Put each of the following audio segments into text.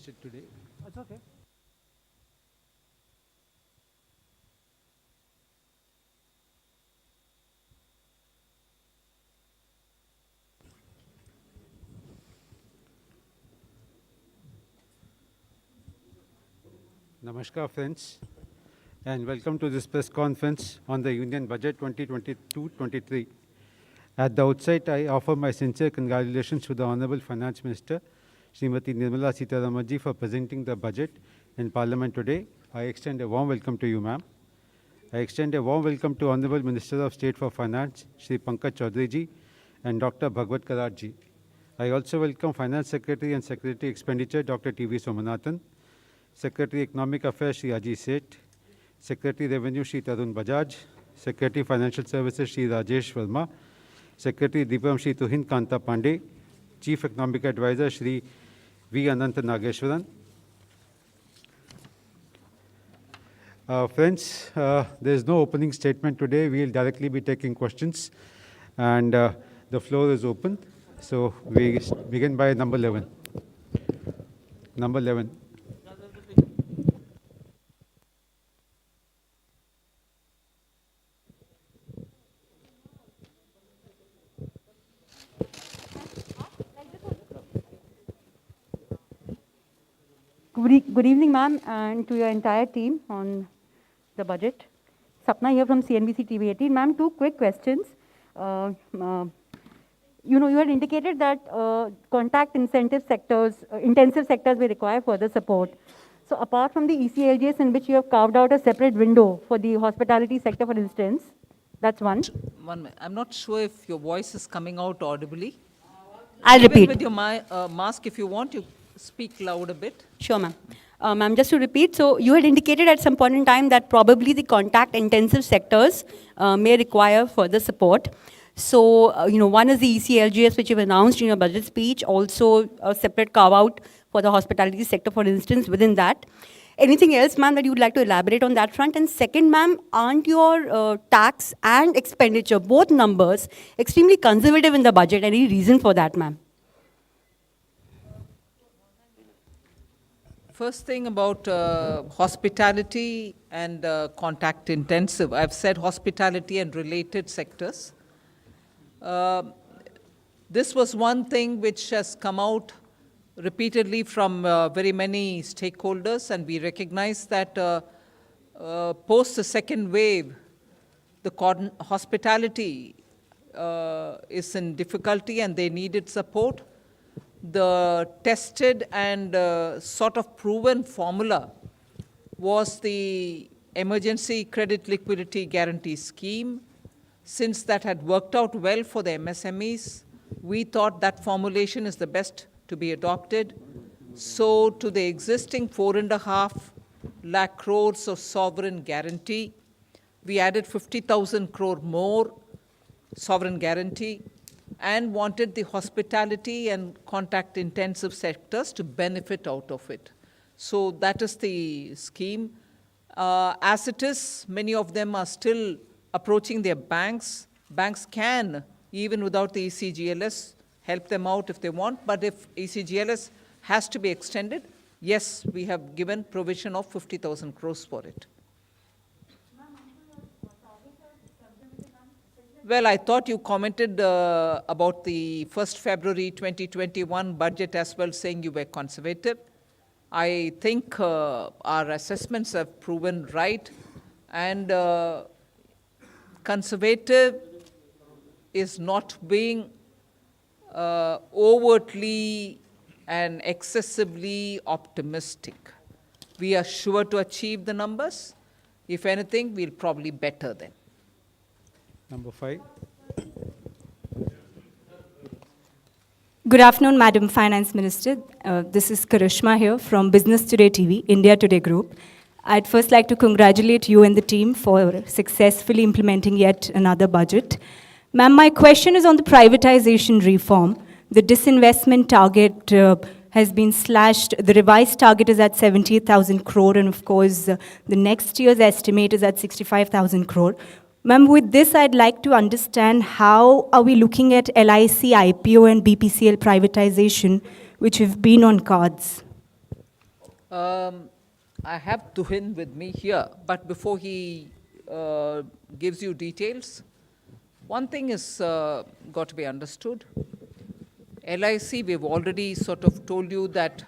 missed it today. That's okay. Namaskar, friends, and welcome to this press conference on the Union Budget 2022-23. At the outset, I offer my sincere congratulations to the Honorable Finance Minister, Srimati Nirmala Sitharaman for presenting the budget in Parliament today. I extend a warm welcome to you, ma'am. I extend a warm welcome to Honorable Minister of State for Finance, Shri Pankaj Chaudhary and Dr. Bhagwat Karaj. I also welcome Finance Secretary and Secretary Expenditure, Dr. T.V. Somanathan, Secretary Economic Affairs, Shri Ajit Seth, Secretary Revenue, Shri Tarun Bajaj, Secretary Financial Services, Shri Rajesh Verma, Secretary Deepam, Shri Tuhin Kanta Pandey, Chief Economic Advisor, Shri V. Ananta Nageshwaran. Friends, there is no opening statement today. We will directly be taking questions, and the floor is open. So we begin by number 11. Number 11. Good evening, ma'am, and to your entire team on the budget. Sapna here from CNBC TV 18. Ma'am, two quick questions. You had indicated that contact intensive sectors may require further support. So apart from the ECLGS in which you have carved out a separate window for the hospitality sector, for instance, that's one. One minute. I'm not sure if your voice is coming out audibly. I'll Even repeat. with your mask, if you want, you speak loud a bit. Sure, ma'am. Ma'am, just to repeat, so you had indicated at some point in time that probably the contact-intensive sectors may require further support. So, one is the ECLGS, which you've announced in your budget speech, also a separate carve-out for the hospitality sector, for instance, within that. Anything else, ma'am, that you would like to elaborate on that front? And second, ma'am, aren't your tax and expenditure, both numbers, extremely conservative in the budget? Any reason for that, ma'am? First thing about hospitality and contact intensive. I've said hospitality and related sectors. This was one thing which has come out repeatedly from very many stakeholders, and we recognize that post the second wave, the hospitality is in difficulty and they needed support. The tested and sort of proven formula was the Emergency Credit Liquidity Guarantee Scheme. Since that had worked out well for the MSMEs, we thought that formulation is the best to be adopted. So to the existing 4.5 lakh crores of sovereign guarantee, we added 50,000 crore more sovereign guarantee, and wanted the hospitality and contact-intensive sectors to benefit out of it. So that is the scheme. As it is, many of them are still approaching their banks. Banks can, even without the ECGLS, help them out if they want. But if ECGLS has to be extended, yes, we have given provision of 50,000 crores for it. Well, I thought you commented about the 1st February 2021 budget as well, saying you were conservative. I think our assessments have proven right, and conservative is not being overtly and excessively optimistic. We are sure to achieve the numbers. If anything, we'll probably better them. Number 5. Good afternoon, Madam Finance Minister. This is Karishma here from Business Today TV, India Today Group. I'd first like to congratulate you and the team for successfully implementing yet another budget. Ma'am, my question is on the privatization reform. The disinvestment target has been slashed. The revised target is at 78,000 crore, and of course, the next year's estimate is at 65,000 crore. Ma'am, with this, I'd like to understand how are we looking at LIC, IPO, and BPCL privatization, which have been on cards? I have Tuhin with me here, but before he gives you details, one thing is got to be understood. LIC, we've already sort of told you that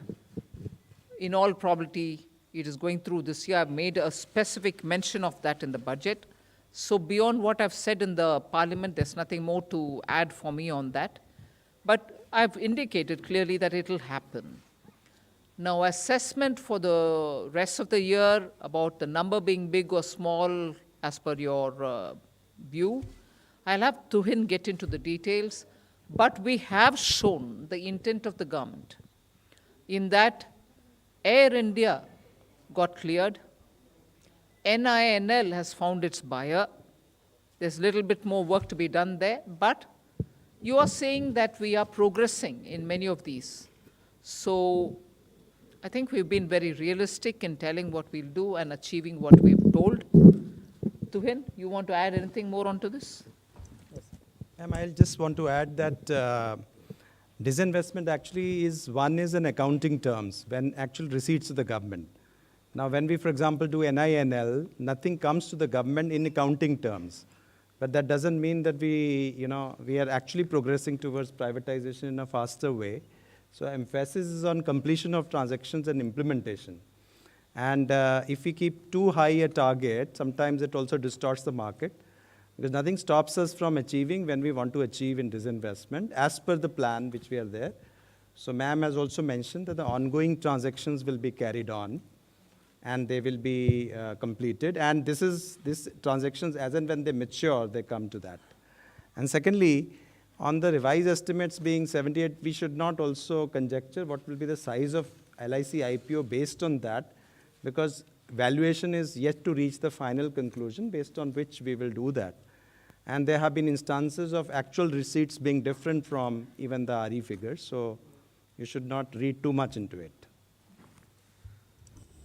in all probability it is going through this year. I've made a specific mention of that in the budget. So beyond what I've said in the parliament, there's nothing more to add for me on that. But I've indicated clearly that it will happen. Now, assessment for the rest of the year about the number being big or small as per your view, I'll have Tuhin get into the details, but we have shown the intent of the government in that Air India got cleared, NINL has found its buyer, there's a little bit more work to be done there, but you are saying that we are progressing in many of these. So I think we've been very realistic in telling what we'll do and achieving what we've told. Tuhin, you want to add anything more onto this? Ma'am, I'll just want to add that disinvestment actually is in accounting terms, when actual receipts to the government. Now, when we, for example, do NINL, nothing comes to the government in accounting terms. But that doesn't mean that we are actually progressing towards privatization in a faster way. So emphasis is on completion of transactions and implementation. And if we keep too high a target, sometimes it also distorts the market, because nothing stops us from achieving when we want to achieve in disinvestment as per the plan which we are there. So ma'am has also mentioned that the ongoing transactions will be carried on and they will be completed. And this transactions, as and when they mature, they come to that. And secondly, on the revised estimates being 78, we should not also conjecture what will be the size of LIC IPO based on that, because valuation is yet to reach the final conclusion based on which we will do that. And there have been instances of actual receipts being different from even the RE figures, so you should not read too much into it.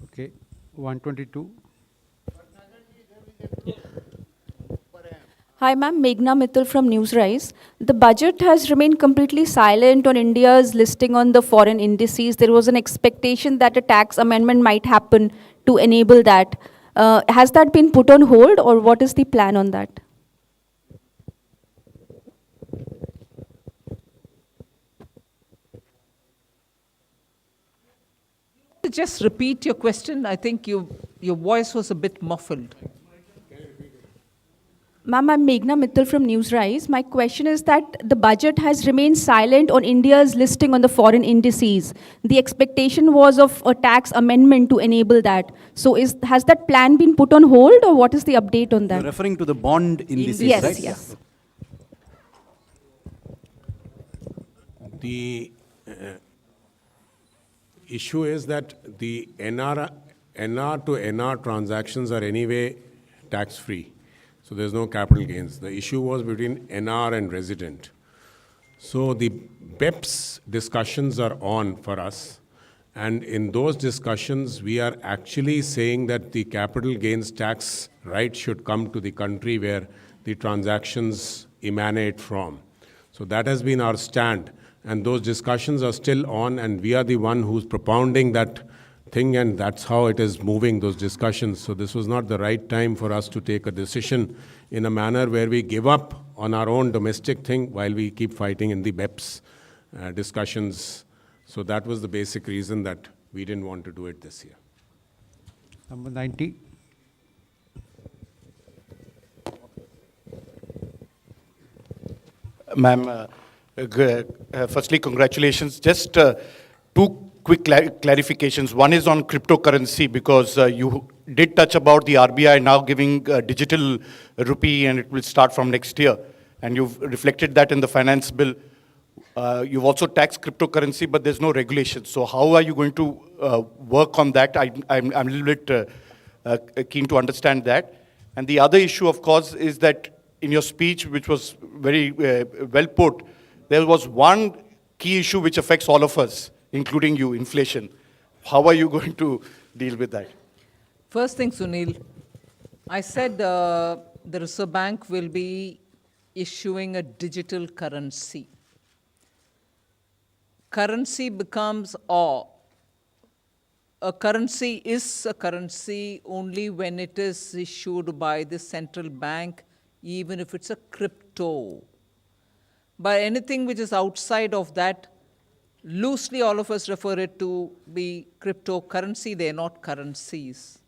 Okay, 122. Hi, ma'am. Meghna Mittal from Newsrise. The budget has remained completely silent on India's listing on the foreign indices. There was an expectation that a tax amendment might happen to enable that. Has that been put on hold, or what is the plan on that? Just repeat your question. I think your voice was a bit muffled. Ma'am, I'm Meghna Mittal from Newsrise. My question is that the budget has remained silent on India's listing on the foreign indices. The expectation was of a tax amendment to enable that. So has that plan been put on hold, or what is the update on that? You're referring to the bond indices, Yes, right? yes. The issue is that the NR to NR transactions are anyway tax-free. So there's no capital gains. The issue was between NR and resident. So the BEPS discussions are on for us. And in those discussions, we are actually saying that the capital gains tax right should come to the country where the transactions emanate from. So that has been our stand. And those discussions are still on, and we are the one who's propounding that thing, and that's how it is moving, those discussions. So this was not the right time for us to take a decision in a manner where we give up on our own domestic thing while we keep fighting in the BEPS discussions. So that was the basic reason that we didn't want to do it this year. Number 90. Ma'am, firstly, congratulations. Just two quick clarifications. One is on cryptocurrency, because you did touch about the RBI now giving digital rupee, and it will start from next year. And you've reflected that in the finance bill. You've also taxed cryptocurrency, but there's no regulation. So how are you going to work on that? I'm a little bit keen to understand that. And the other issue, of course, is that in your speech, which was very well put, there was one key issue which affects all of us, including you, inflation. How are you going to deal with that? First thing, Sunil, I said the Reserve Bank will be issuing a digital currency. Currency becomes, or a currency is a currency only when it is issued by the central bank, even if it's a crypto. But anything which is outside of that, loosely all of us refer it to be cryptocurrency, they are not currencies.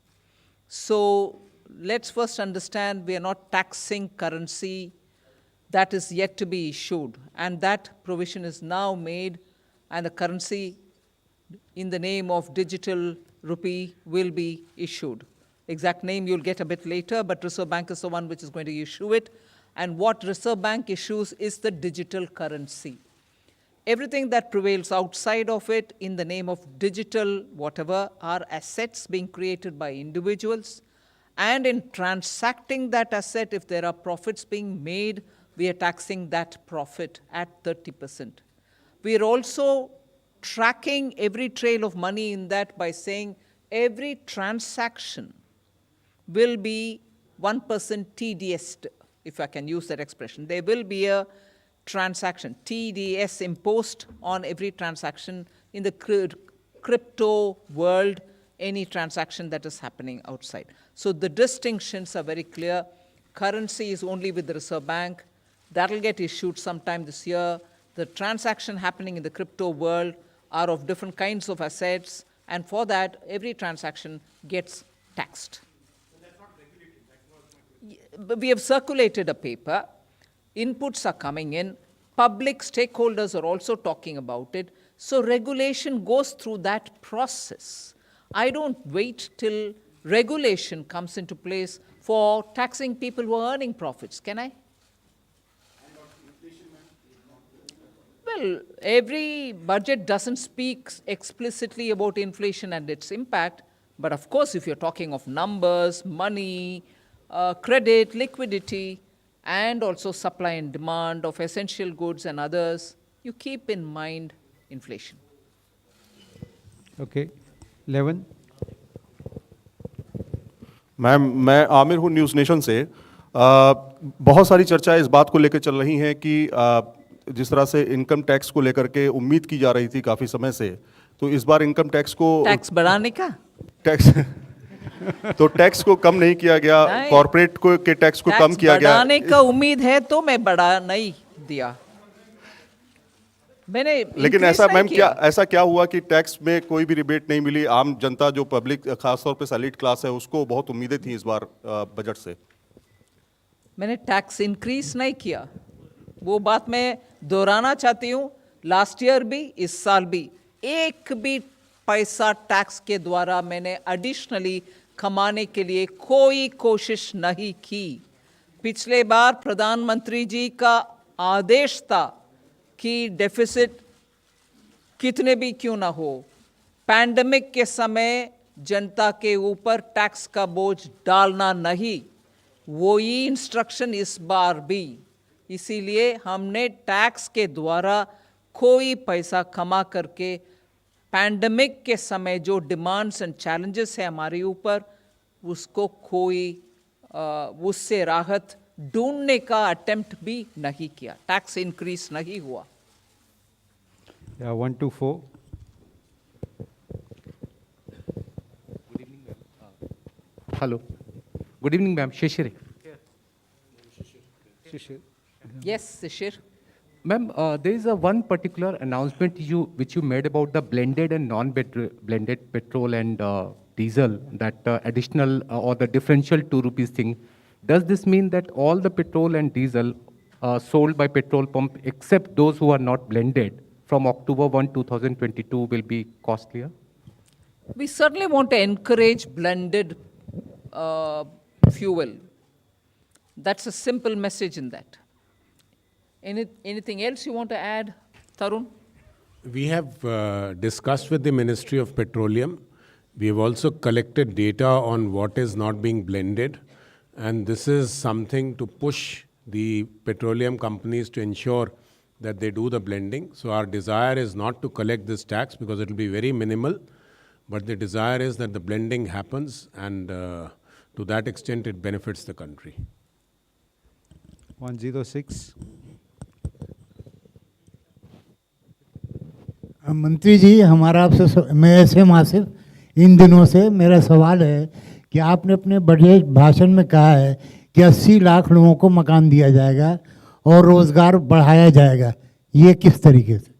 So let's first understand we are not taxing currency that is yet to be issued. And that provision is now made, and the currency in the name of digital rupee will be issued. Exact name you'll get a bit later, but Reserve Bank is the one which is going to issue it. And what Reserve Bank issues is the digital currency. Everything that prevails outside of it in the name of digital whatever are assets being created by individuals. And in transacting that asset, if there are profits being made, we are taxing that profit at 30%. We are also tracking every trail of money in that by saying every transaction will be 1% TDS, if I can use that expression. There will be a transaction, TDS imposed on every transaction in the crypto world, any transaction that is happening outside. So the distinctions are very clear. Currency is only with the Reserve Bank. That will get issued sometime this year. The transaction happening in the crypto world are of different kinds of assets, and for that, every transaction gets taxed. We have circulated a paper. Inputs are coming in. Public stakeholders are also talking about it. So regulation goes through that process. I don't wait till regulation comes into place for taxing people who are earning profits, can I? Well, every budget doesn't speak explicitly about inflation and its impact, but of course, if you're talking of numbers, money, credit, liquidity, and also supply and demand of essential goods and others, you keep in mind inflation. Okay. 11. Ma'am, मैं आमिर हूँ news nation से। बहुत सारी चर्चा इस बात को लेकर चल रही हैं कि जिस तरह से इनकम टैक्स को लेकर के उम्मीद की जा रही थी काफ़ी समय से, तो इस बार इनकम टैक्स को टैक्स बढ़ाने का टैक्स तो टैक्स को कम नहीं किया गया, कॉर्पोरेट को के टैक्स को कम किया गया। बढ़ाने का उम्मीद है तो मैं बढ़ा नहीं दिया, मैंने। लेकिन ऐसा मैम ऐसा क्या हुआ कि टैक्स में कोई भी रिबेट नहीं मिली? आम जनता जो पब्लिक खासतौर पे सैलरीड क्लास है उसको बहुत उम्मीदें थी इस बार बजट से। मैंने टैक्स इंक्रीज नहीं किया, वो बात मैं दोहराना चाहती हूँ। लास्ट ईयर भी, इस साल भी, एक भी पैसा टैक्स के द्वारा मैंने एडिशनली कमाने के लिए कोई कोशिश नहीं की। पिछले बार प्रधानमंत्री जी का आदेश था कि डेफिसिट कितने भी क्यों ना हो, पैंडेमिक के समय जनता के ऊपर टैक्स का बोझ डालना नहीं, वही इंस्ट्रक्शन इस बार भी। इसीलिए हमने टैक्स के द्वारा कोई पैसा कमा करके पैंडेमिक के समय जो डिमांड्स एंड चैलेंजेस है हमारे ऊपर, उसको कोई उससे राहत ढूंढने का अटेम्प्ट भी नहीं किया। टैक्स इंक्रीज नहीं हुआ। 1 to 4. Hello. Good evening, ma'am. Shishir. Shishir. Yes, Shishir. Ma'am, there is one particular announcement which you made about the blended and non-blended petrol and diesel, that additional or the differential 2 rupees thing. Does this mean that all the petrol and diesel sold by petrol pump, except those who are not blended, from October 1, 2022 will be costlier? We certainly want to encourage blended fuel. That's a simple message in that. Anything else you want to add, Tarun? We have discussed with the Ministry of Petroleum. We have also collected data on what is not being blended. And this is something to push the petroleum companies to ensure that they do the blending. So our desire is not to collect this tax because it will be very minimal. But the desire is that the blending happens, and to that extent it benefits the country. 106. मंत्री जी, हमारा आपसे मैं S M Asif इन दिनों से। मेरा सवाल है कि आपने अपने बजट भाषण में कहा है कि 80 लाख लोगों को मकान दिया जाएगा और रोजगार बढ़ाया जाएगा, ये किस तरीके से?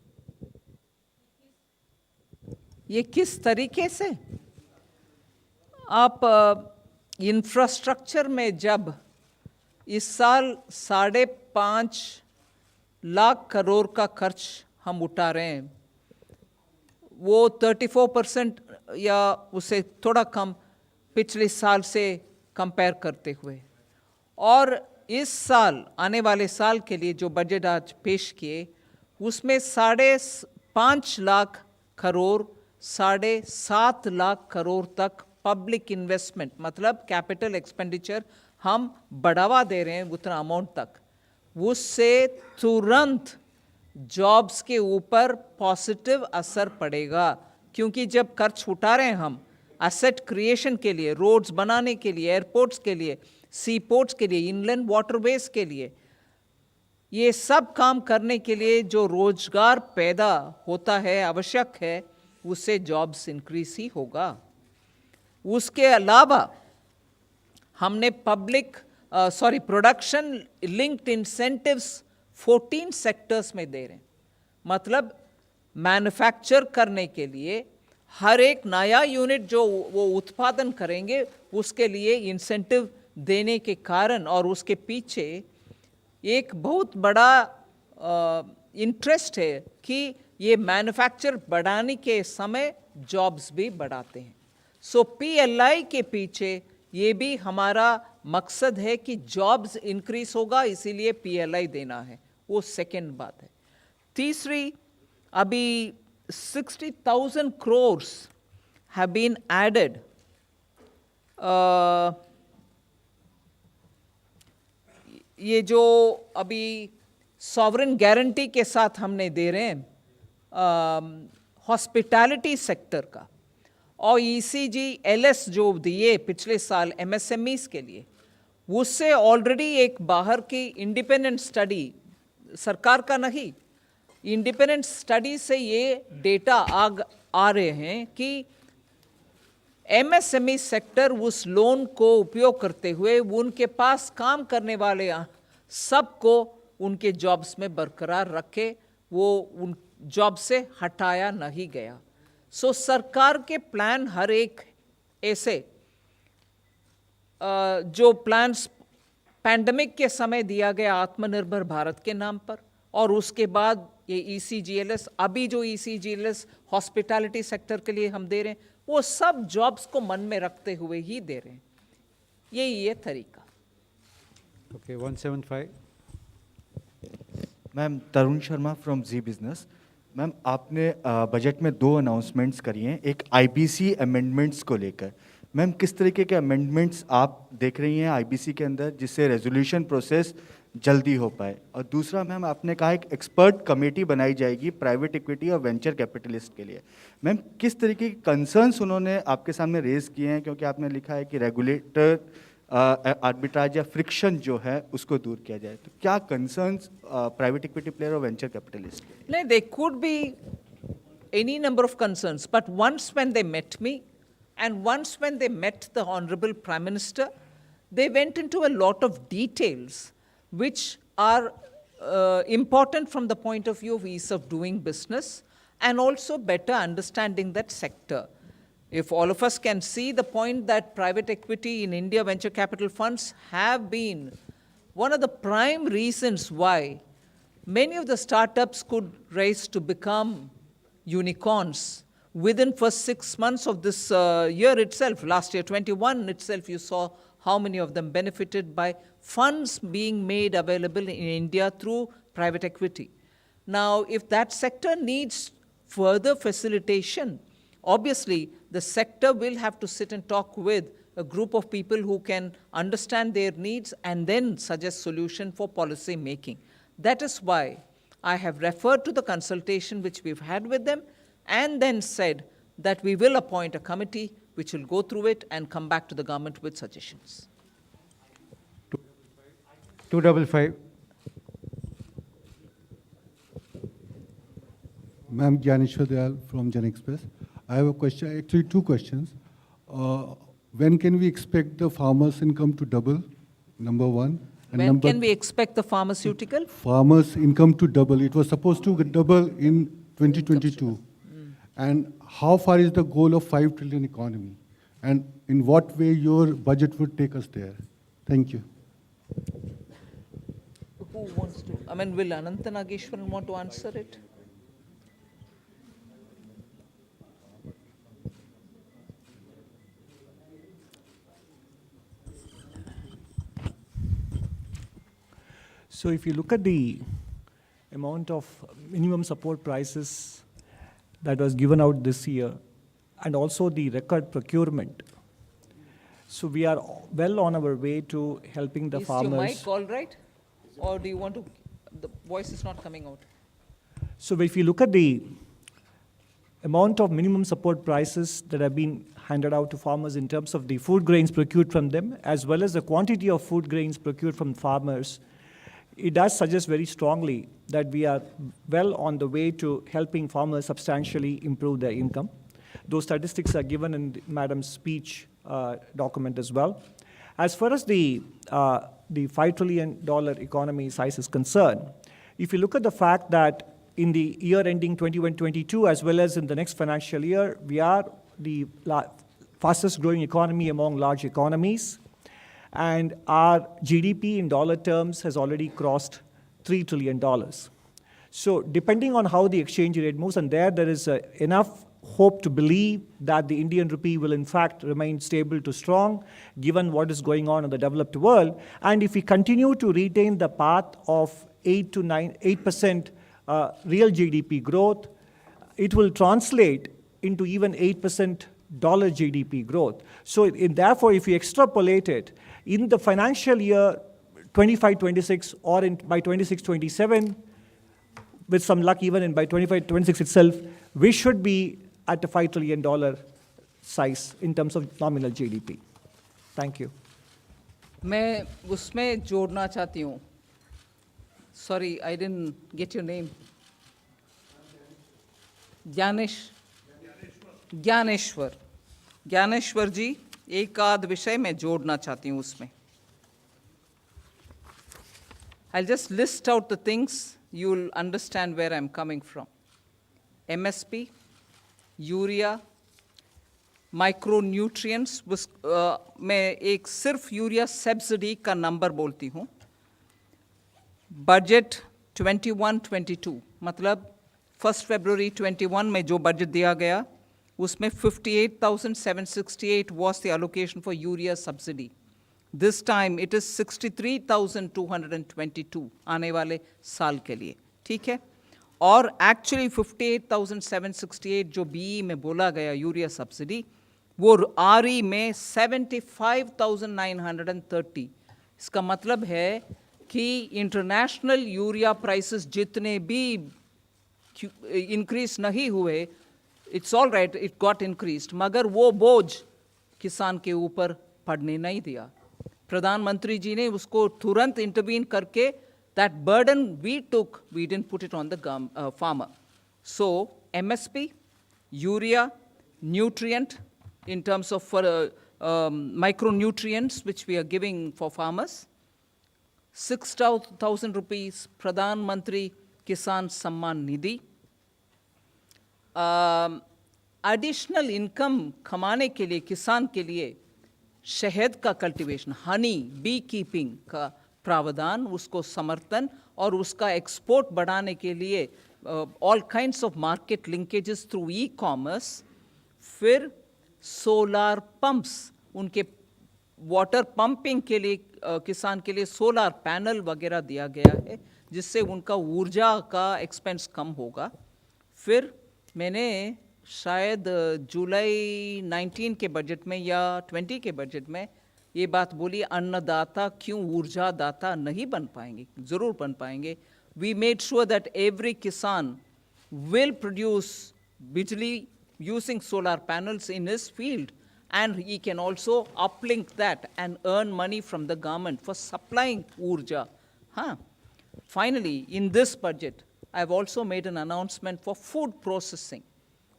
ये किस तरीके से? आप इंफ्रास्ट्रक्चर में जब इस साल 5.5 लाख करोड़ का खर्च हम उठा रहे हैं, वो 34% या उससे थोड़ा कम पिछले साल से कंपेयर करते हुए, और इस साल आने वाले साल के लिए जो बजट आज पेश किए उसमें 5.5 लाख करोड़ 7.5 लाख करोड़ तक पब्लिक इन्वेस्टमेंट, मतलब कैपिटल एक्सपेंडिचर हम बढ़ावा दे रहे हैं उतना अमाउंट तक। उससे तुरंत जॉब्स के ऊपर पॉजिटिव असर पड़ेगा, क्योंकि जब खर्च उठा रहे हैं हम एसेट क्रिएशन के लिए, रोड्स बनाने के लिए, एयरपोर्ट्स के लिए, सी पोर्ट्स के लिए, इनलैंड वाटरवेज के लिए, ये सब काम करने के लिए जो रोजगार पैदा होता है, आवश्यक है, उससे जॉब्स इंक्रीज ही होगा। उसके अलावा हमने प्रोडक्शन लिंक्ड इंसेंटिव्स 14 सेक्टर्स में दे रहे हैं। मतलब मैन्युफैक्चर करने के लिए हर एक नया यूनिट जो वो उत्पादन करेंगे उसके लिए इंसेंटिव देने के कारण, और उसके पीछे एक बहुत बड़ा इंटरेस्ट है कि ये मैन्युफैक्चर बढ़ाने के समय जॉब्स भी बढ़ाते हैं। सो PLI के पीछे ये भी हमारा मकसद है कि जॉब्स इंक्रीज होगा, इसीलिए PLI देना है। वो सेकेंड बात है। तीसरी, अभी 60,000 crores have been added ये जो अभी सॉवरेन गारंटी के साथ हमने दे रहे हैं हॉस्पिटैलिटी सेक्टर का, और ECGLS जो दिए पिछले साल MSMEs के लिए, उससे ऑलरेडी एक बाहर की इंडिपेंडेंट स्टडी, सरकार का नहीं, इंडिपेंडेंट स्टडी से ये डेटा आ रहे हैं कि MSME सेक्टर उस लोन को उपयोग करते हुए उनके पास काम करने वाले सबको उनके जॉब्स में बरकरार रखे, वो उन जॉब से हटाया नहीं गया। सो सरकार के प्लान हर एक ऐसे जो प्लान्स पैंडेमिक के समय दिया गया आत्मनिर्भर भारत के नाम पर, और उसके बाद ये ECGLS, अभी जो ECGLS हॉस्पिटैलिटी सेक्टर के लिए हम दे रहे हैं, वो सब जॉब्स को मन में रखते हुए ही दे रहे हैं। ये तरीका। Okay, 175. Ma'am, Tarun Sharma from Zee Business. Ma'am, आपने बजट में 2 अनाउंसमेंट्स करी हैं, एक IBC अमेंडमेंट्स को लेकर। मैम, किस तरीके के अमेंडमेंट्स आप देख रही हैं IBC के अंदर जिससे रेजोल्यूशन प्रोसेस जल्दी हो पाए? और दूसरा मैम, आपने कहा एक एक्सपर्ट कमेटी बनाई जाएगी प्राइवेट इक्विटी और वेंचर कैपिटलिस्ट के लिए। मैम, किस तरीके के कंसर्न्स उन्होंने आपके सामने रेज किए हैं? क्योंकि आपने लिखा है कि रेगुलेटर आर्बिट्राज या फ्रिक्शन जो है उसको दूर किया जाए, तो क्या कंसर्न्स प्राइवेट इक्विटी प्लेयर और वेंचर कैपिटलिस्ट? नहीं, they could be any number of concerns, but once when they met me and once when they met the Honorable Prime Minister, they went into a lot of details which are important from the point of view of ease of doing business and also better understanding that sector. If all of us can see the point that private equity in India, venture capital funds have been one of the prime reasons why many of the startups could rise to become unicorns within first 6 months of this year itself. Last year, 21 itself, you saw how many of them benefited by funds being made available in India through private equity. Now, if that sector needs further facilitation, obviously the sector will have to sit and talk with a group of people who can understand their needs and then suggest solution for policy making. That is why I have referred to the consultation which we've had with them and then said that we will appoint a committee which will go through it and come back to the government with suggestions. 255. Ma'am, Gyaneshwar Dayal from Jan Express. I have a question, actually two questions. When can we expect the farmers' income to double? Number one. And When number can we expect the pharmaceutical? farmers' income to double? It was supposed to double in 2022. And how far is the goal of 5 trillion economy? And in what way your budget would take us there? Thank you. Who wants to? I mean, will Ananta Nageshwaran want to answer it? So if you look at the amount of minimum support prices that was given out this year, and also the record procurement, so we are well on our way to helping the Is farmers. your mic all right? Or do you want to, the voice is not coming out. So if you look at the amount of minimum support prices that have been handed out to farmers in terms of the food grains procured from them, as well as the quantity of food grains procured from farmers, it does suggest very strongly that we are well on the way to helping farmers substantially improve their income. Those statistics are given in Madam's speech document as well. As far as the $5 trillion economy size is concerned, if you look at the fact that in the year ending 21-22, as well as in the next financial year, we are the fastest growing economy among large economies, and our GDP in dollar terms has already crossed $3 trillion. So depending on how the exchange rate moves, and there is enough hope to believe that the Indian rupee will in fact remain stable to strong, given what is going on in the developed world. And if we continue to retain the path of 8% real GDP growth, it will translate into even 8% dollar GDP growth. So therefore, if we extrapolate it, in the financial year 25-26 or by 26-27, with some luck even by 25-26 itself, we should be at the $5 trillion size in terms of nominal GDP. Thank you. मैं उसमें जोड़ना चाहती हूँ. Sorry, I didn't get your name. Dnyaneshwar. Dnyaneshwar जी, एक आध विषय मैं जोड़ना चाहती हूँ उसमें. I'll just list out the things, you'll understand where I'm coming from. MSP, Urea, micronutrients, मैं एक सिर्फ यूरिया सब्सिडी का नंबर बोलती हूँ. बजट 21-22, मतलब 1 February 21 में जो बजट दिया गया, उसमें 58,768 was the allocation for urea subsidy. This time it is 63,222 आने वाले साल के लिए, ठीक है? और actually 58,768 जो BE में बोला गया यूरिया सब्सिडी, वो RE में 75,930. इसका मतलब है कि इंटरनेशनल यूरिया प्राइसेस जितने भी इंक्रीज नहीं हुए, it's all right, it got increased, मगर वो बोझ किसान के ऊपर पड़ने नहीं दिया. प्रधानमंत्री जी ने उसको तुरंत इंटरवीन करके that burden we took, we didn't put it on the farmer. So MSP, urea, nutrient in terms of micronutrients which we are giving for farmers, 6,000 rupees Pradhan Mantri Kisan Samman Nidhi. Additional income कमाने के लिए किसान के लिए शहद का cultivation, Honey, B keeping का प्रावधान, उसको समर्थन और उसका एक्सपोर्ट बढ़ाने के लिए all kinds of market linkages through e commerce. फिर सोलार पंप्स, उनके वाटर पंपिंग के लिए किसान के लिए सोलार पैनल वगैरह दिया गया है, जिससे उनका ऊर्जा का एक्सपेंस कम होगा. फिर मैंने शायद जुलाई 19 के बजट में या 20 के बजट में ये बात बोली, अन्नदाता क्यों ऊर्जा दाता नहीं बन पाएंगे? ज़रूर बन पाएंगे. We made sure that every kisan will produce bijli using solar panels in his field, and he can also uplink that and earn money from the government for supplying urja. Finally, in this budget, I've also made an announcement for food processing.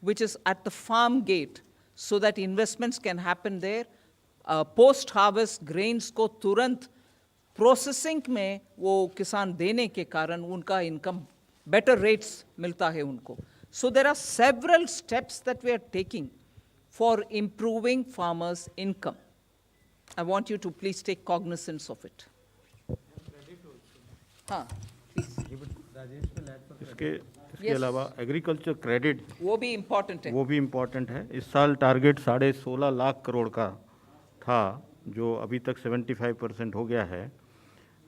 which is at the farm gate, so that investments can happen there. Post-harvest grains को तुरंत processing में वो किसान देने के कारण उनका income better rates मिलता है उनको. So there are several steps that we are taking for improving farmers' income. I want you to please take cognizance of it. हाँ, इसके अलावा एग्रीकल्चर क्रेडिट वो भी इम्पोर्टेंट है. वो भी इम्पोर्टेंट है. इस साल टारगेट 16.5 लाख करोड़ का था, जो अभी तक 75% हो गया है.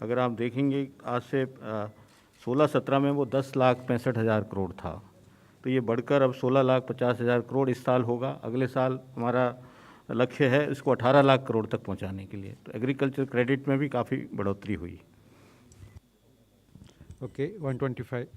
अगर आप देखेंगे आज से 16-17 में वो 10,65,000 करोड़ था, तो ये बढ़कर अब 16,50,000 करोड़ इस साल होगा. अगले साल हमारा लक्ष्य है इसको 18 लाख करोड़ तक पहुंचाने के लिए. तो एग्रीकल्चर क्रेडिट में भी काफ़ी बढ़ोतरी हुई. Okay, 125.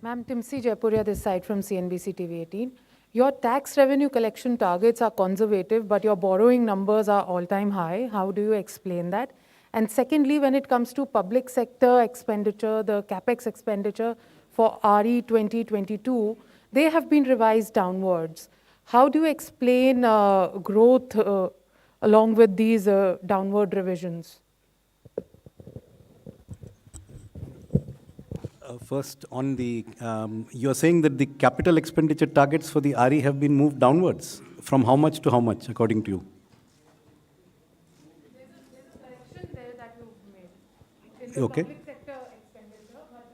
Ma'am, Timsi Jaipuria this side from CNBC TV 18. Your tax revenue collection targets are conservative, but your borrowing numbers are all-time high. How do you explain that? And secondly, when it comes to public sector expenditure, the capex expenditure for RE 2022, they have been revised downwards. How do you explain growth along with these downward revisions? First, on the, you're saying that the capital expenditure targets for the RE have been moved downwards. From how much to how much, according to you? There's a correction there that you've made. In the Okay. public sector expenditure, but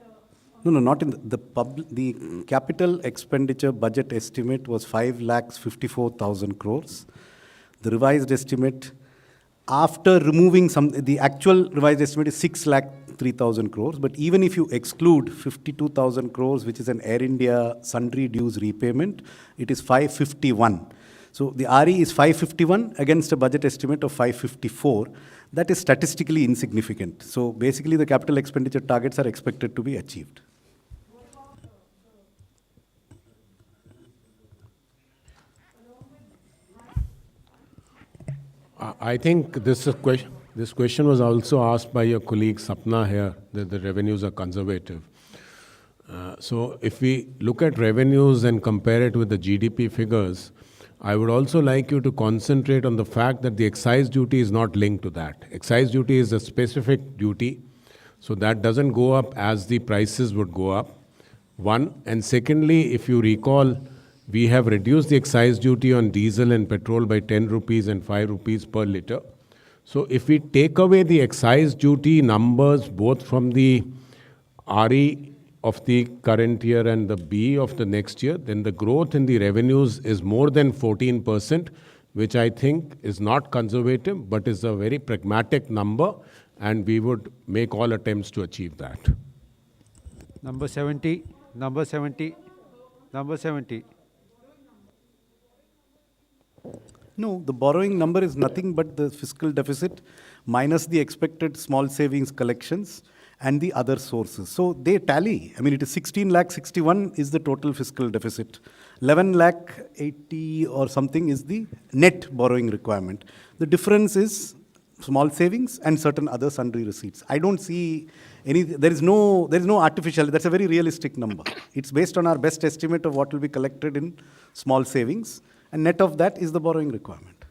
No, not in the capital expenditure budget estimate was 5,54,000 crores. The revised estimate, after removing the actual revised estimate is 6,03,000 crores. But even if you exclude 52,000 crores, which is an Air India sundry dues repayment, it is 551. So the RE is 551 against a budget estimate of 554. That is statistically insignificant. So basically the capital expenditure targets are expected to be achieved. I think this question was also asked by your colleague Sapna here, that the revenues are conservative. So if we look at revenues and compare it with the GDP figures, I would also like you to concentrate on the fact that the excise duty is not linked to that. Excise duty is a specific duty, so that doesn't go up as the prices would go up. One, and secondly, if you recall, we have reduced the excise duty on diesel and petrol by 10 rupees and 5 rupees per litre. So if we take away the excise duty numbers both from the RE of the current year and the B of the next year, then the growth in the revenues is more than 14%, which I think is not conservative, but is a very pragmatic number, and we would make all attempts to achieve that. Number 70, number 70, number 70. No, the borrowing number is nothing but the fiscal deficit minus the expected small savings collections and the other sources. So they tally. I mean, it is 16,61,000 is the total fiscal deficit. 11,80,000 or something is the net borrowing requirement. The difference is small savings and certain other sundry receipts. I don't see any, there is no artificial, that's a very realistic number. It's based on our best estimate of what will be collected in small savings, and net of that is the borrowing requirement.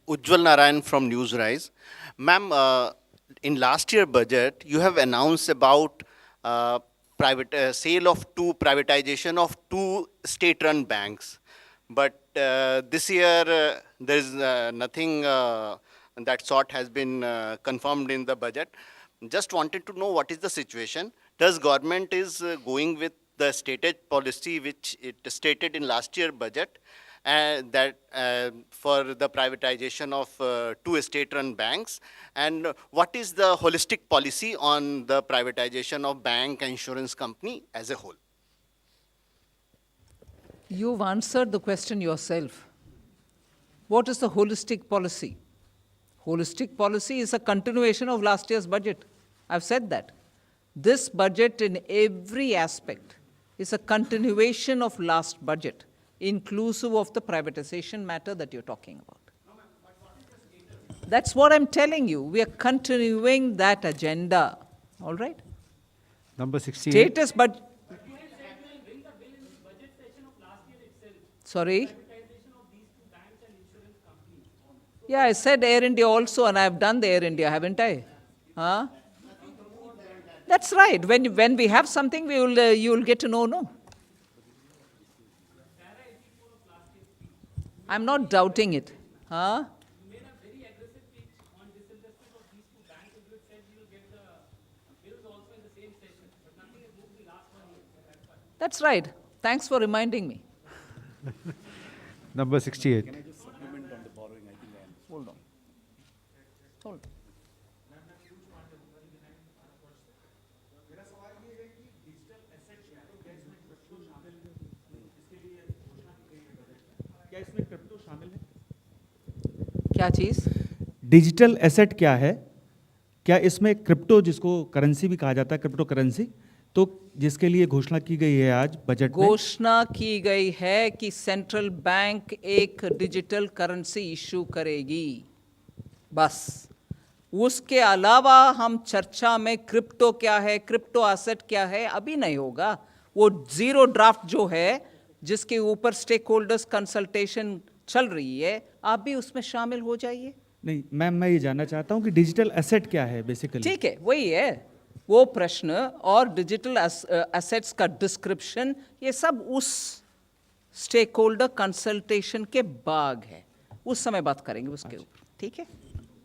Ujjwal Narayan from Newsrise. Ma'am, in last year budget, you have announced about privatization of two state-run banks. But this year, there is nothing that sort has been confirmed in the budget. Just wanted to know what is the situation. Does government is going with the stated policy which it stated in last year budget, that for the privatization of two state-run banks, and what is the holistic policy on the privatization of bank and insurance company as a whole? You've answered the question yourself. What is the holistic policy? Holistic policy is a continuation of last year's budget. I've said that. This budget in every aspect is a continuation of last budget, inclusive of the privatization matter that you're talking about. That's what I'm telling you. We are continuing that agenda. All right? Number 68. Status, but Sorry? Yeah, I said Air India also, and I've done the Air India, haven't I? Huh? That's right. When we have something, you will get to know, no? I'm not doubting it. Huh? That's right. Thanks for reminding me. Number 68. Can I just supplement on the borrowing? I think I am. Hold on. Hold on. क्या इसमें crypto शामिल है? क्या चीज़? Digital asset क्या है? क्या इसमें crypto, जिसको करेंसी भी कहा जाता है, क्रिप्टो करेंसी, तो जिसके लिए घोषणा की गई है आज बजट में? घोषणा की गई है कि सेंट्रल बैंक एक डिजिटल करेंसी इशू करेगी, बस। उसके अलावा हम चर्चा में क्रिप्टो क्या है, क्रिप्टो एसेट क्या है, अभी नहीं होगा। वो जीरो ड्राफ्ट जो है, जिसके ऊपर स्टेक होल्डर्स कंसल्टेशन चल रही है, आप भी उसमें शामिल हो जाइए। नहीं मैम, मैं ये जानना चाहता हूँ कि डिजिटल एसेट क्या है बेसिकली। ठीक है, वही है वो प्रश्न, और डिजिटल एसेट्स का डिस्क्रिप्शन, ये सब उस स्टेक होल्डर कंसल्टेशन के बाद है, उस समय बात करेंगे उसके ऊपर। ठीक है,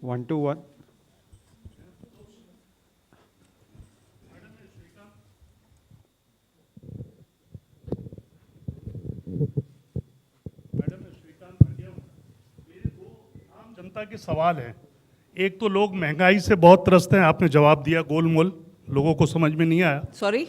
1 to 1. जनता के सवाल हैं। एक तो लोग महंगाई से बहुत त्रस्त हैं, आपने जवाब दिया गोलमोल, लोगों को समझ में नहीं आया। सॉरी,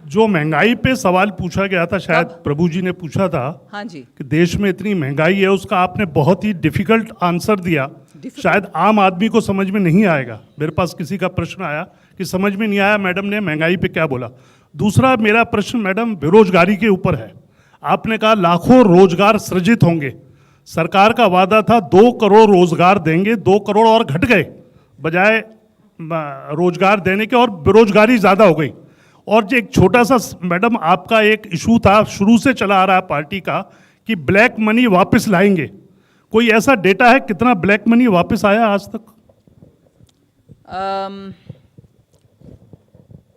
जो महंगाई पे सवाल पूछा गया था, शायद प्रभु जी ने पूछा था, हाँ जी, कि देश में इतनी महंगाई है, उसका आपने बहुत ही डिफिकल्ट आंसर दिया। शायद आम आदमी को समझ में नहीं आएगा। मेरे पास किसी का प्रश्न आया कि समझ में नहीं आया मैडम ने महंगाई पे क्या बोला। दूसरा मेरा प्रश्न मैडम बेरोजगारी के ऊपर है। आपने कहा लाखों रोजगार सृजित होंगे। सरकार का वादा था 2 करोड़ रोजगार देंगे, 2 करोड़ और घट गए बजाय रोजगार देने के, और बेरोजगारी ज़्यादा हो गई। और जो एक छोटा सा मैडम आपका एक इशू था, शुरू से चला आ रहा है पार्टी का, कि ब्लैक मनी वापस लाएंगे। कोई ऐसा डेटा है कितना ब्लैक मनी वापस आया आज तक?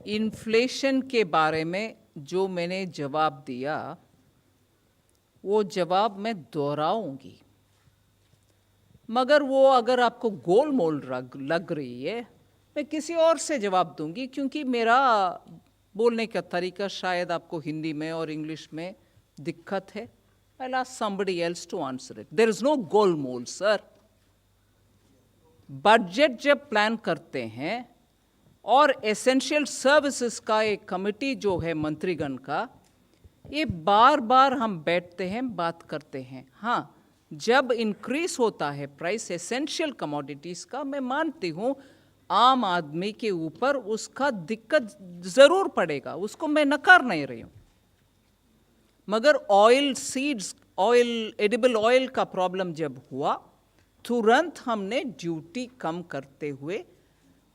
इन्फ्लेशन के बारे में जो मैंने जवाब दिया, वो जवाब मैं दोहराऊंगी, मगर वो अगर आपको गोलमोल लग रही है, मैं किसी और से जवाब दूंगी, क्योंकि मेरा बोलने का तरीका शायद आपको हिंदी में और इंग्लिश में दिक्कत है। I'll ask somebody else to answer it. There is no गोलमोल सर। बजट जब प्लान करते हैं और एसेंशियल सर्विसेज का एक कमिटी जो है मंत्रीगण का, ये बार बार हम बैठते हैं, बात करते हैं। हाँ, जब इंक्रीज होता है प्राइस एसेंशियल कमोडिटीज़ का, मैं मानती हूँ आम आदमी के ऊपर उसका दिक्कत ज़रूर पड़ेगा, उसको मैं नकार नहीं रही हूँ। मगर ऑयल सीड्स, एडिबल ऑयल का प्रॉब्लम जब हुआ, तुरंत हमने ड्यूटी कम करते हुए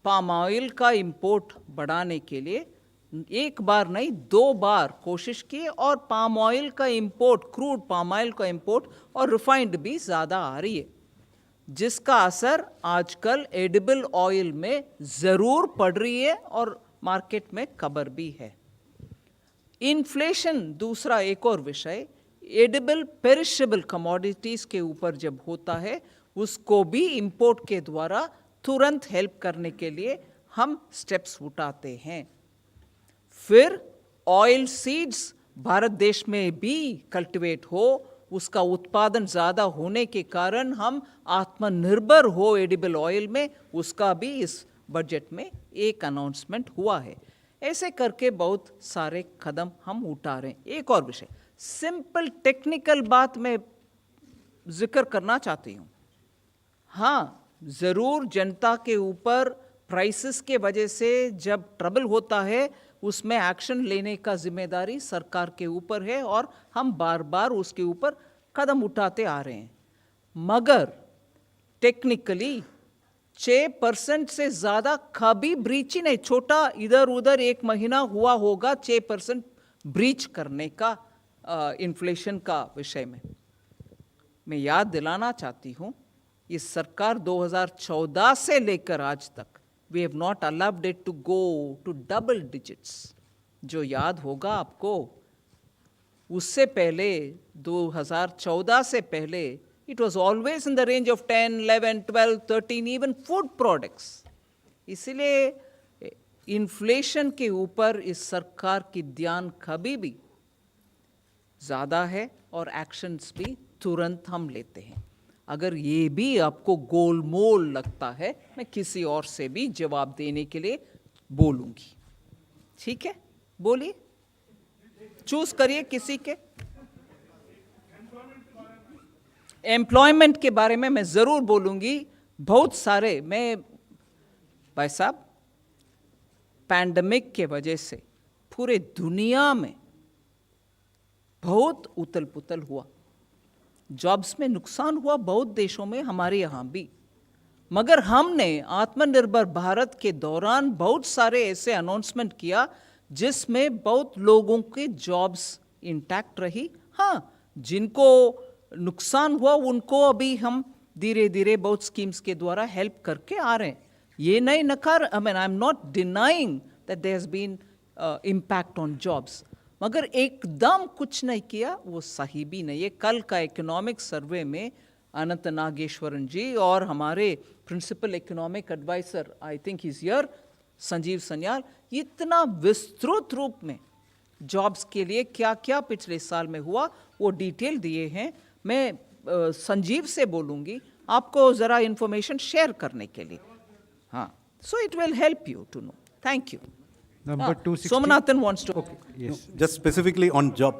पाम ऑयल का इंपोर्ट बढ़ाने के लिए एक बार नहीं 2 बार कोशिश की, और पाम ऑयल का इंपोर्ट, क्रूड पाम ऑयल का इंपोर्ट और रिफाइंड भी ज़्यादा आ रही है, जिसका असर आजकल एडिबल ऑयल में ज़रूर पड़ रही है और मार्केट में खबर भी है। इन्फ्लेशन दूसरा एक और विषय, एडिबल पेरिशेबल कमोडिटीज़ के ऊपर जब होता है, उसको भी इंपोर्ट के द्वारा तुरंत हेल्प करने के लिए हम स्टेप्स उठाते हैं। फिर ऑयल सीड्स भारत देश में भी कल्टीवेट हो, उसका उत्पादन ज़्यादा होने के कारण हम आत्मनिर्भर हो एडिबल ऑयल में, उसका भी इस बजट में एक अनाउंसमेंट हुआ है। ऐसे करके बहुत सारे कदम हम उठा रहे हैं। एक और विषय, सिंपल टेक्निकल बात मैं जिक्र करना चाहती हूँ। हाँ, ज़रूर जनता के ऊपर प्राइसेस के वजह से जब ट्रबल होता है, उसमें एक्शन लेने का जिम्मेदारी सरकार के ऊपर है, और हम बार बार उसके ऊपर कदम उठाते आ रहे हैं। मगर टेक्निकली 6% से ज़्यादा कभी ब्रीच ही नहीं, छोटा इधर उधर 1 महीना हुआ होगा 6% ब्रीच करने का इन्फ्लेशन का विषय में मैं याद दिलाना चाहती हूँ, इस सरकार 2014 से लेकर आज तक we have not allowed it to go to double digits. जो याद होगा आपको, उससे पहले 2014 से पहले it was always in the range of 10, 11, 12, 13, even food products. इसलिए इन्फ्लेशन के ऊपर इस सरकार की ध्यान कभी भी ज़्यादा है और एक्शंस भी तुरंत हम लेते हैं। अगर ये भी आपको गोलमोल लगता है, मैं किसी और से भी जवाब देने के लिए बोलूँगी। ठीक है, बोलिए, चूज करिए किसी के। एम्प्लॉयमेंट के बारे में मैं ज़रूर बोलूँगी। बहुत सारे, मैं भाई साहब, पैंडमिक के वजह से पूरे दुनिया में बहुत उथल पुथल हुआ, जॉब्स में नुकसान हुआ बहुत देशों में, हमारे यहाँ भी। मगर हमने आत्मनिर्भर भारत के दौरान बहुत सारे ऐसे अनाउंसमेंट किया जिसमें बहुत लोगों के जॉब्स इंटैक्ट रही। हाँ, जिनको नुकसान हुआ उनको अभी हम धीरे धीरे बहुत स्कीम्स के द्वारा हेल्प करके आ रहे हैं। ये नहीं नकार, I mean I am not denying that there has been impact on jobs, मगर एकदम कुछ नहीं किया वो सही भी नहीं है। कल का इकोनॉमिक सर्वे में अनंत नागेश्वरन जी और हमारे principal economic adviser, I think is here, Sanjeev Sanyal, इतना विस्तृत रूप में जॉब्स के लिए क्या क्या पिछले साल में हुआ वो डिटेल दिए हैं। मैं संजीव से बोलूँगी आपको ज़रा इन्फॉर्मेशन शेयर करने के लिए। हाँ, so it will help you to know. Thank you. Number 260. Somanathan wants to. Okay, yes. No, just specifically on job.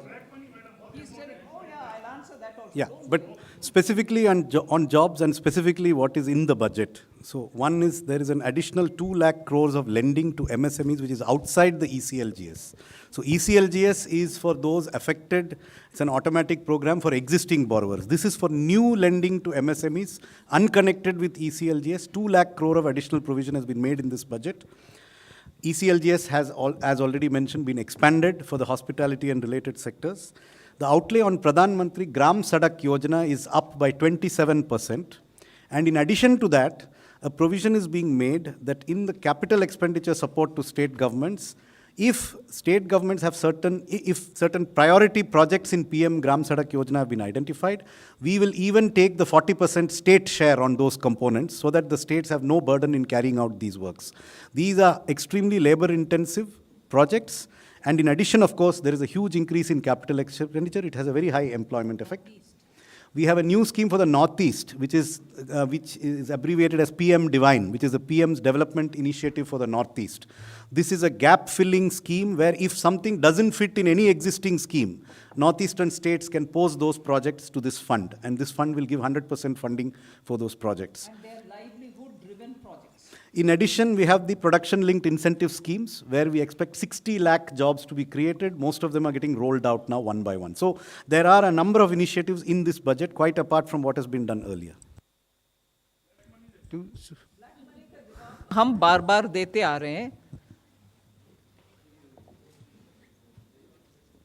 Yeah, but specifically on jobs and specifically what is in the budget. So one is there is an additional 2 lakh crores of lending to MSMEs which is outside the ECLGS. So ECLGS is for those affected. It's an automatic program for existing borrowers. This is for new lending to MSMEs unconnected with ECLGS. 2 lakh crore of additional provision has been made in this budget. ECLGS has, as already mentioned, been expanded for the hospitality and related sectors. The outlay on Pradhan Mantri Gram Sadak Yojana is up by 27%. And in addition to that, a provision is being made that in the capital expenditure support to state governments, if state governments have certain priority projects in PM Gram Sadak Yojana have been identified, we will even take the 40% state share on those components so that the states have no burden in carrying out these works. These are extremely labor-intensive projects. And in addition, of course, there is a huge increase in capital expenditure. It has a very high employment effect. We have a new scheme for the Northeast, which is abbreviated as PM Divine, which is the PM's development initiative for the Northeast. This is a gap-filling scheme where if something doesn't fit in any existing scheme, Northeastern states can pose those projects to this fund, and this fund will give 100% funding for those projects. And they're livelihood-driven projects. In addition, we have the production-linked incentive schemes where we expect 60 lakh jobs to be created. Most of them are getting rolled out now one by one. So there are a number of initiatives in this budget, quite apart from what has been done earlier. हम बार बार देते आ रहे हैं।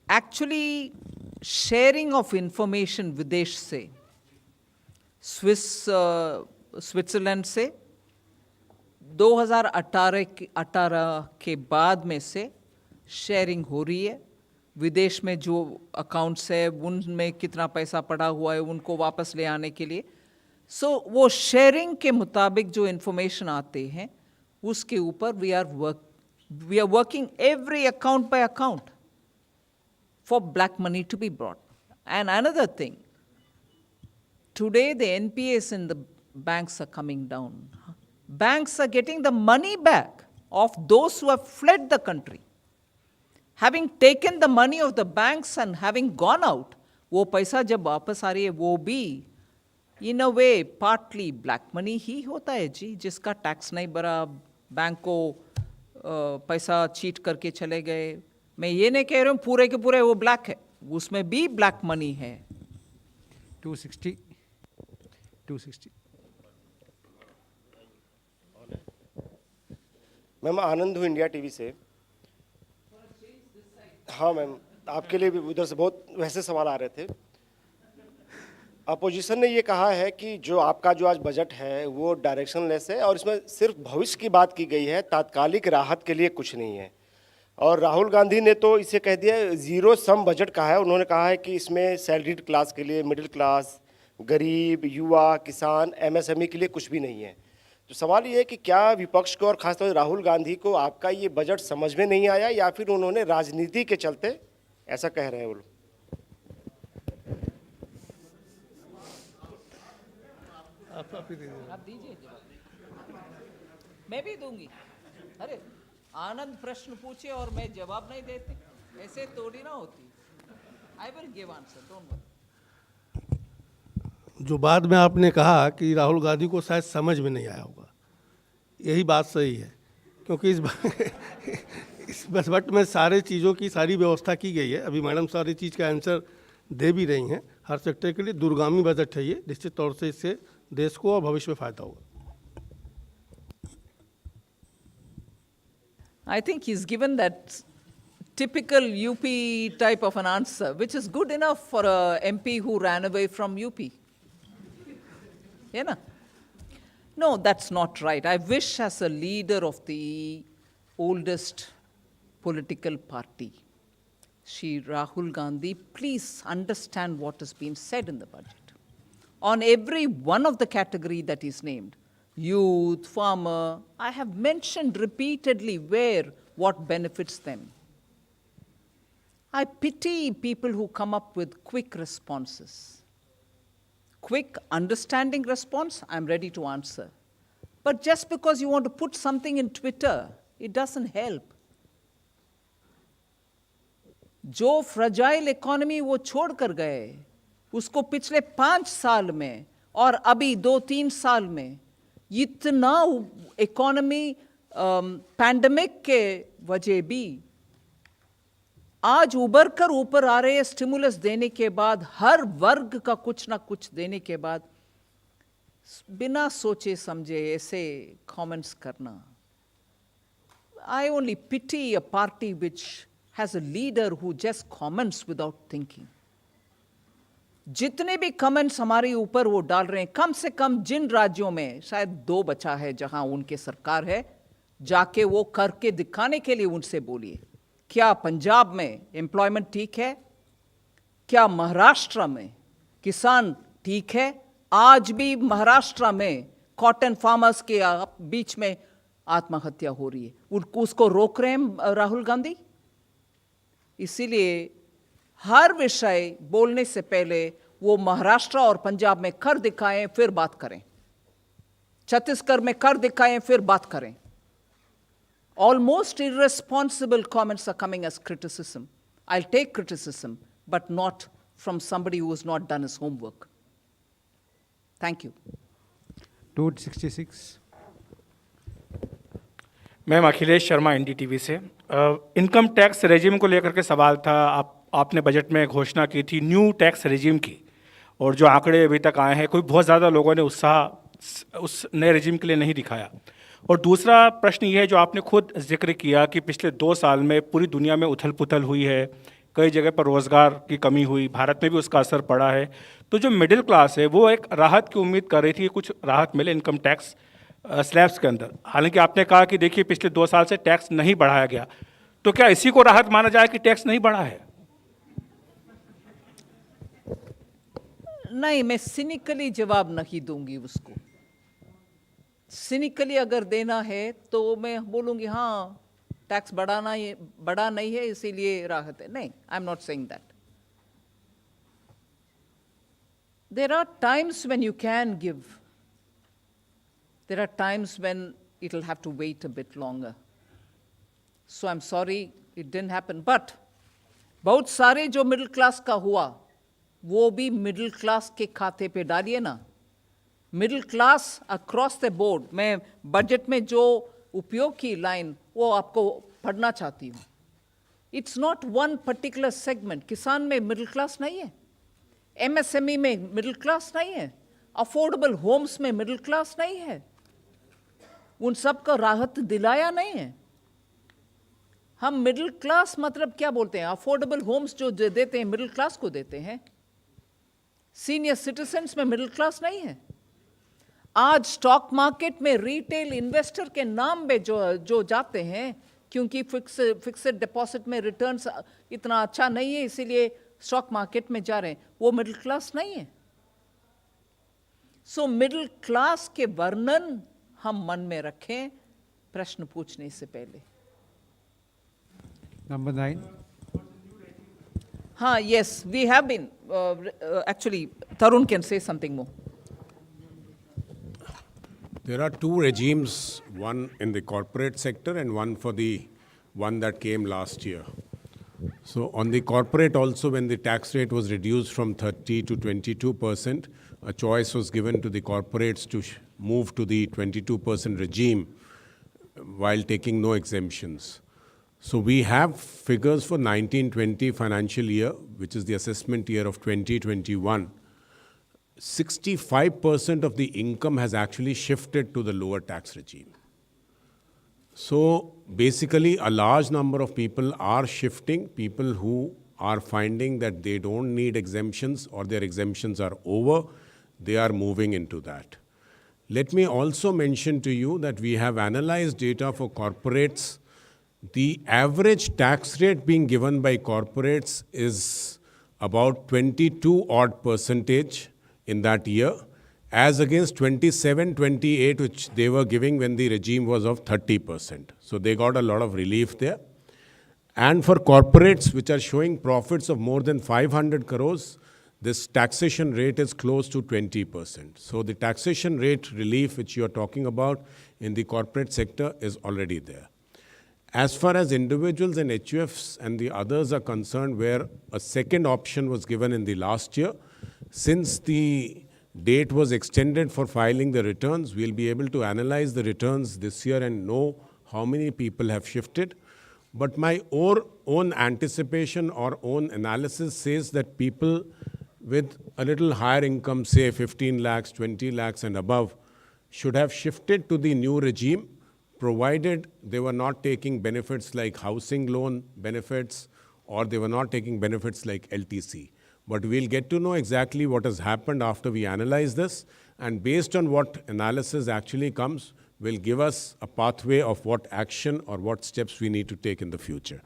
Actually, sharing of information विदेश से, Switzerland से 2018 के बाद में से शेयरिंग हो रही है। विदेश में जो अकाउंट्स है उनमें कितना पैसा पड़ा हुआ है उनको वापस ले आने के लिए। सो वो शेयरिंग के मुताबिक जो इन्फॉर्मेशन आते हैं उसके ऊपर we are working every account by account for black money to be brought. And another thing, today the NPAs in the banks are coming down. Banks are getting the money back of those who have fled the country. Having taken the money of the banks and having gone out, वो पैसा जब वापस आ रही है वो भी in a way partly black money ही होता है जी, जिसका टैक्स नहीं भरा, बैंक को पैसा चीट करके चले गए। मैं ये नहीं कह रहा हूँ पूरे के पूरे वो ब्लैक है, उसमें भी ब्लैक मनी है। 260. मैम आनंद हूँ इंडिया टीवी से। हाँ मैम, आपके लिए भी उधर से बहुत वैसे सवाल आ रहे थे। अपोजिशन ने ये कहा है कि जो आपका जो आज बजट है वो डायरेक्शनलेस है और इसमें सिर्फ भविष्य की बात की गई है, तात्कालिक राहत के लिए कुछ नहीं है। और राहुल गांधी ने तो इसे कह दिया जीरो सम बजट कहा है। उन्होंने कहा है कि इसमें सैलरीड क्लास के लिए, मिडिल क्लास, गरीब, युवा, किसान, एमएसएमई के लिए कुछ भी नहीं है। तो सवाल ये है कि क्या विपक्ष को और खासतौर से राहुल गांधी को आपका ये बजट समझ में नहीं आया या फिर उन्होंने राजनीति के चलते ऐसा कह रहे हैं वो लोग? आप दीजिए जवाब। मैं भी दूंगी। अरे आनंद प्रश्न पूछे और मैं जवाब नहीं देती, ऐसे थोड़ी ना होती। I will give answer, don't worry. जो बाद में आपने कहा कि राहुल गांधी को शायद समझ में नहीं आया होगा, यही बात सही है, क्योंकि इस बजट में सारे चीज़ों की सारी व्यवस्था की गई है। अभी मैडम सारी चीज़ का आंसर दे भी रही हैं। हर सेक्टर के लिए दूरगामी बजट है ये, निश्चित तौर से इससे देश को और भविष्य में फायदा होगा। I think he's given that typical UP type of an answer, which is good enough for a MP who ran away from UP. Yeah, na? No, that's not right. I wish as a leader of the oldest political party, Shri Rahul Gandhi, please understand what has been said in the budget. On every one of the category that is named, youth, farmer, I have mentioned repeatedly what benefits them. I pity people who come up with quick responses. Quick, understanding response, I'm ready to answer. But just because you want to put something in Twitter, it doesn't help. जो fragile economy वो छोड़ कर गए, उसको पिछले 5 साल में और अभी 2-3 साल में इतना इकोनॉमी पैंडेमिक के वजह भी आज उबर कर ऊपर आ रहे स्टिमुलस देने के बाद, हर वर्ग का कुछ ना कुछ देने के बाद, बिना सोचे समझे ऐसे कमेंट्स करना. I only pity a party which has a leader who just comments without thinking. जितने भी कमेंट्स हमारे ऊपर वो डाल रहे हैं, कम से कम जिन राज्यों में शायद 2 बचा है जहां उनके सरकार है, जाके वो करके दिखाने के लिए उनसे बोलिए. क्या पंजाब में एम्प्लॉयमेंट ठीक है? क्या महाराष्ट्र में किसान ठीक है? आज भी महाराष्ट्र में कॉटन फार्मर्स के बीच में आत्महत्या हो रही है, उसको रोक रहे हैं राहुल गांधी. इसीलिए हर विषय बोलने से पहले वो महाराष्ट्र और पंजाब में कर दिखाएं फिर बात करें, छत्तीसगढ़ में कर दिखाएं फिर बात करें. Almost irresponsible comments are coming as criticism. I'll take criticism, but not from somebody who has not done his homework. Thank you. 266. Ma'am Akhilesh Sharma NDTV से. इनकम टैक्स रेजिम को लेकर के सवाल था. आपने बजट में घोषणा की थी न्यू टैक्स रेजिम की, और जो आंकड़े अभी तक आए हैं, कोई बहुत ज़्यादा लोगों ने उत्साह उस नए रेजिम के लिए नहीं दिखाया. और दूसरा प्रश्न ये है, जो आपने खुद जिक्र किया कि पिछले 2 साल में पूरी दुनिया में उथल पुथल हुई है, कई जगह पर रोज़गार की कमी हुई, भारत में भी उसका असर पड़ा है. तो जो मिडिल क्लास है वो एक राहत की उम्मीद कर रही थी, कुछ राहत मिले इनकम टैक्स स्लैब्स के अंदर. हालांकि आपने कहा कि देखिए पिछले 2 साल से टैक्स नहीं बढ़ाया गया, तो क्या इसी को राहत माना जाए कि टैक्स नहीं बढ़ा है? नहीं, मैं सिनिकली जवाब नहीं दूंगी उसको. सिनिकली अगर देना है तो मैं बोलूंगी हाँ टैक्स बढ़ा नहीं है इसीलिए राहत है. नहीं, I am not saying that. There are times when you can give. There are times when it will have to wait a bit longer. So I'm sorry it didn't happen. But बहुत सारे जो middle class का हुआ वो भी middle class के खाते पे डालिए ना. Middle class across the board. मैं बजट में जो उपयोग की लाइन वो आपको पढ़ना चाहती हूँ. It's not one particular segment. किसान में मिडिल क्लास नहीं है, एमएसएमई में मिडिल क्लास नहीं है, अफोर्डेबल होम्स में मिडिल क्लास नहीं है. उन सब का राहत दिलाया नहीं है. हम मिडिल क्लास मतलब क्या बोलते हैं, अफोर्डेबल होम्स जो देते हैं मिडिल क्लास को देते हैं, सीनियर सिटीजन्स में मिडिल क्लास नहीं है। आज स्टॉक मार्केट में रिटेल इन्वेस्टर के नाम पे जो जाते हैं, क्योंकि फिक्स्ड डिपॉजिट में रिटर्न्स इतना अच्छा नहीं है इसीलिए स्टॉक मार्केट में जा रहे हैं, वो मिडिल क्लास नहीं है। सो मिडिल क्लास के वर्णन हम मन में रखें प्रश्न पूछने से पहले। Number 9. हाँ, yes, we have been, actually, Tarun can say something more. There are two regimes, one in the corporate sector and one for the one that came last year. So on the corporate also, when the tax rate was reduced from 30 to 22%, a choice was given to the corporates to move to the 22% regime while taking no exemptions. So we have figures for 1920 financial year, which is the assessment year of 2021. 65% of the income has actually shifted to the lower tax regime. So basically, a large number of people are shifting, people who are finding that they don't need exemptions or their exemptions are over, they are moving into that. Let me also mention to you that we have analyzed data for corporates. The average tax rate being given by corporates is about 22 odd percentage in that year, as against 27, 28, which they were giving when the regime was of 30%. So they got a lot of relief there. And for corporates which are showing profits of more than 500 crores, this taxation rate is close to 20%. So the taxation rate relief which you are talking about in the corporate sector is already there. As far as individuals and HUFs and the others are concerned, where a second option was given in the last year, since the date was extended for filing the returns, we'll be able to analyze the returns this year and know how many people have shifted. But my own anticipation or own analysis says that people with a little higher income, say 15 lakhs, 20 lakhs and above, should have shifted to the new regime, provided they were not taking benefits like housing loan benefits or they were not taking benefits like LTC. But we'll get to know exactly what has happened after we analyze this, and based on what analysis actually comes, will give us a pathway of what action or what steps we need to take in the future.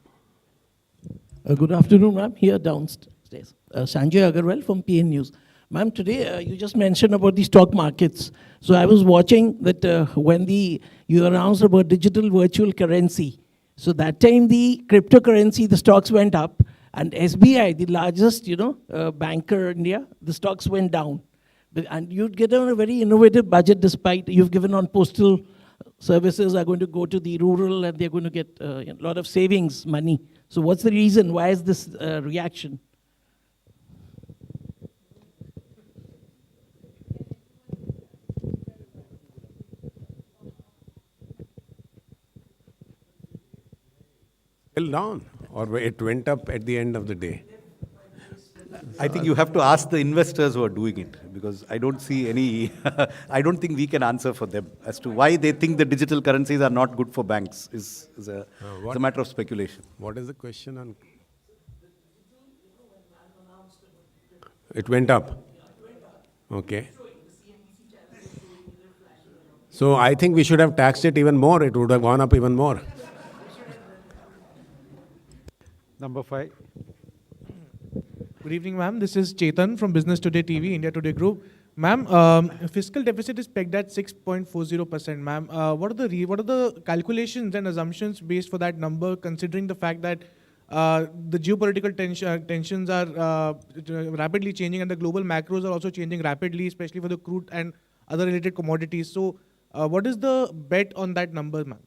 Good afternoon, ma'am. Here downstairs. Sanjay Agarwal from PN News. Ma'am, today you just mentioned about the stock markets. So I was watching that when you announced about digital virtual currency. So that time the cryptocurrency, the stocks went up, and SBI, the largest, banker in India, the stocks went down. And you'd get on a very innovative budget despite you've given on postal services are going to go to the rural and they're going to get a lot of savings money. So what's the reason? Why is this reaction? Still down, or it went up at the end of the day? I think you have to ask the investors who are doing it, because I don't see any, I don't think we can answer for them as to why they think the digital currencies are not good for banks is a matter of speculation. What is the question on? It went up. Okay. So I think we should have taxed it even more. It would have gone up even more. Number 5. Good evening, ma'am. This is Chetan from Business Today TV, India Today Group. Ma'am, fiscal deficit is pegged at 6.40%. Ma'am, what are the calculations and assumptions based for that number, considering the fact that the geopolitical tensions are rapidly changing and the global macros are also changing rapidly, especially for the crude and other related commodities. So, what is the bet on that number, ma'am?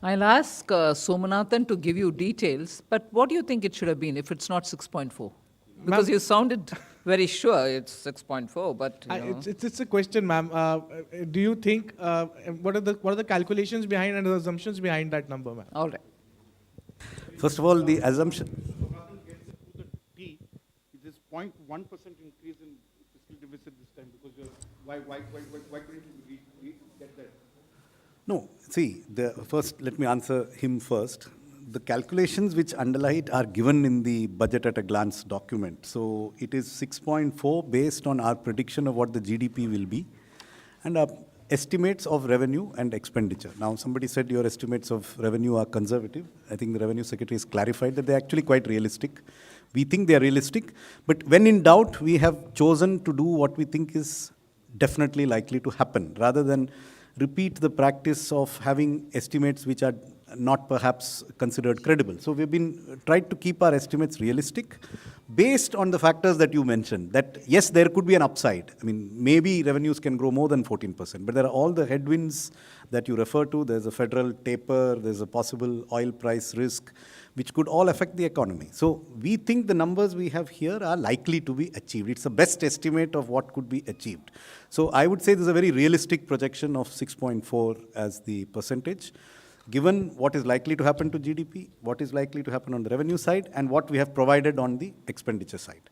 I'll ask Somanathan to give you details, but what do you think it should have been if it's not 6.4? Because you sounded very sure it's 6.4, but it's a question, ma'am. Do you think what are the calculations behind and the assumptions behind that number, ma'am? All right. First of all, the assumption. It is 0.1% increase in fiscal deficit this time, because why couldn't we get that? No, see, first let me answer him first. the calculations which underlie it are given in the budget at a glance document. So it is 6.4 based on our prediction of what the GDP will be and our estimates of revenue and expenditure. Now, somebody said your estimates of revenue are conservative. I think the Revenue Secretary has clarified that they're actually quite realistic. We think they are realistic, but when in doubt, we have chosen to do what we think is definitely likely to happen, rather than repeat the practice of having estimates which are not perhaps considered credible. So we've been tried to keep our estimates realistic based on the factors that you mentioned, that yes, there could be an upside. I mean, maybe revenues can grow more than 14%, but there are all the headwinds that you refer to. There's a federal taper, there's a possible oil price risk, which could all affect the economy. So we think the numbers we have here are likely to be achieved. It's the best estimate of what could be achieved. So I would say there's a very realistic projection of 6.4 as the percentage, given what is likely to happen to GDP, what is likely to happen on the revenue side, and what we have provided on the expenditure side.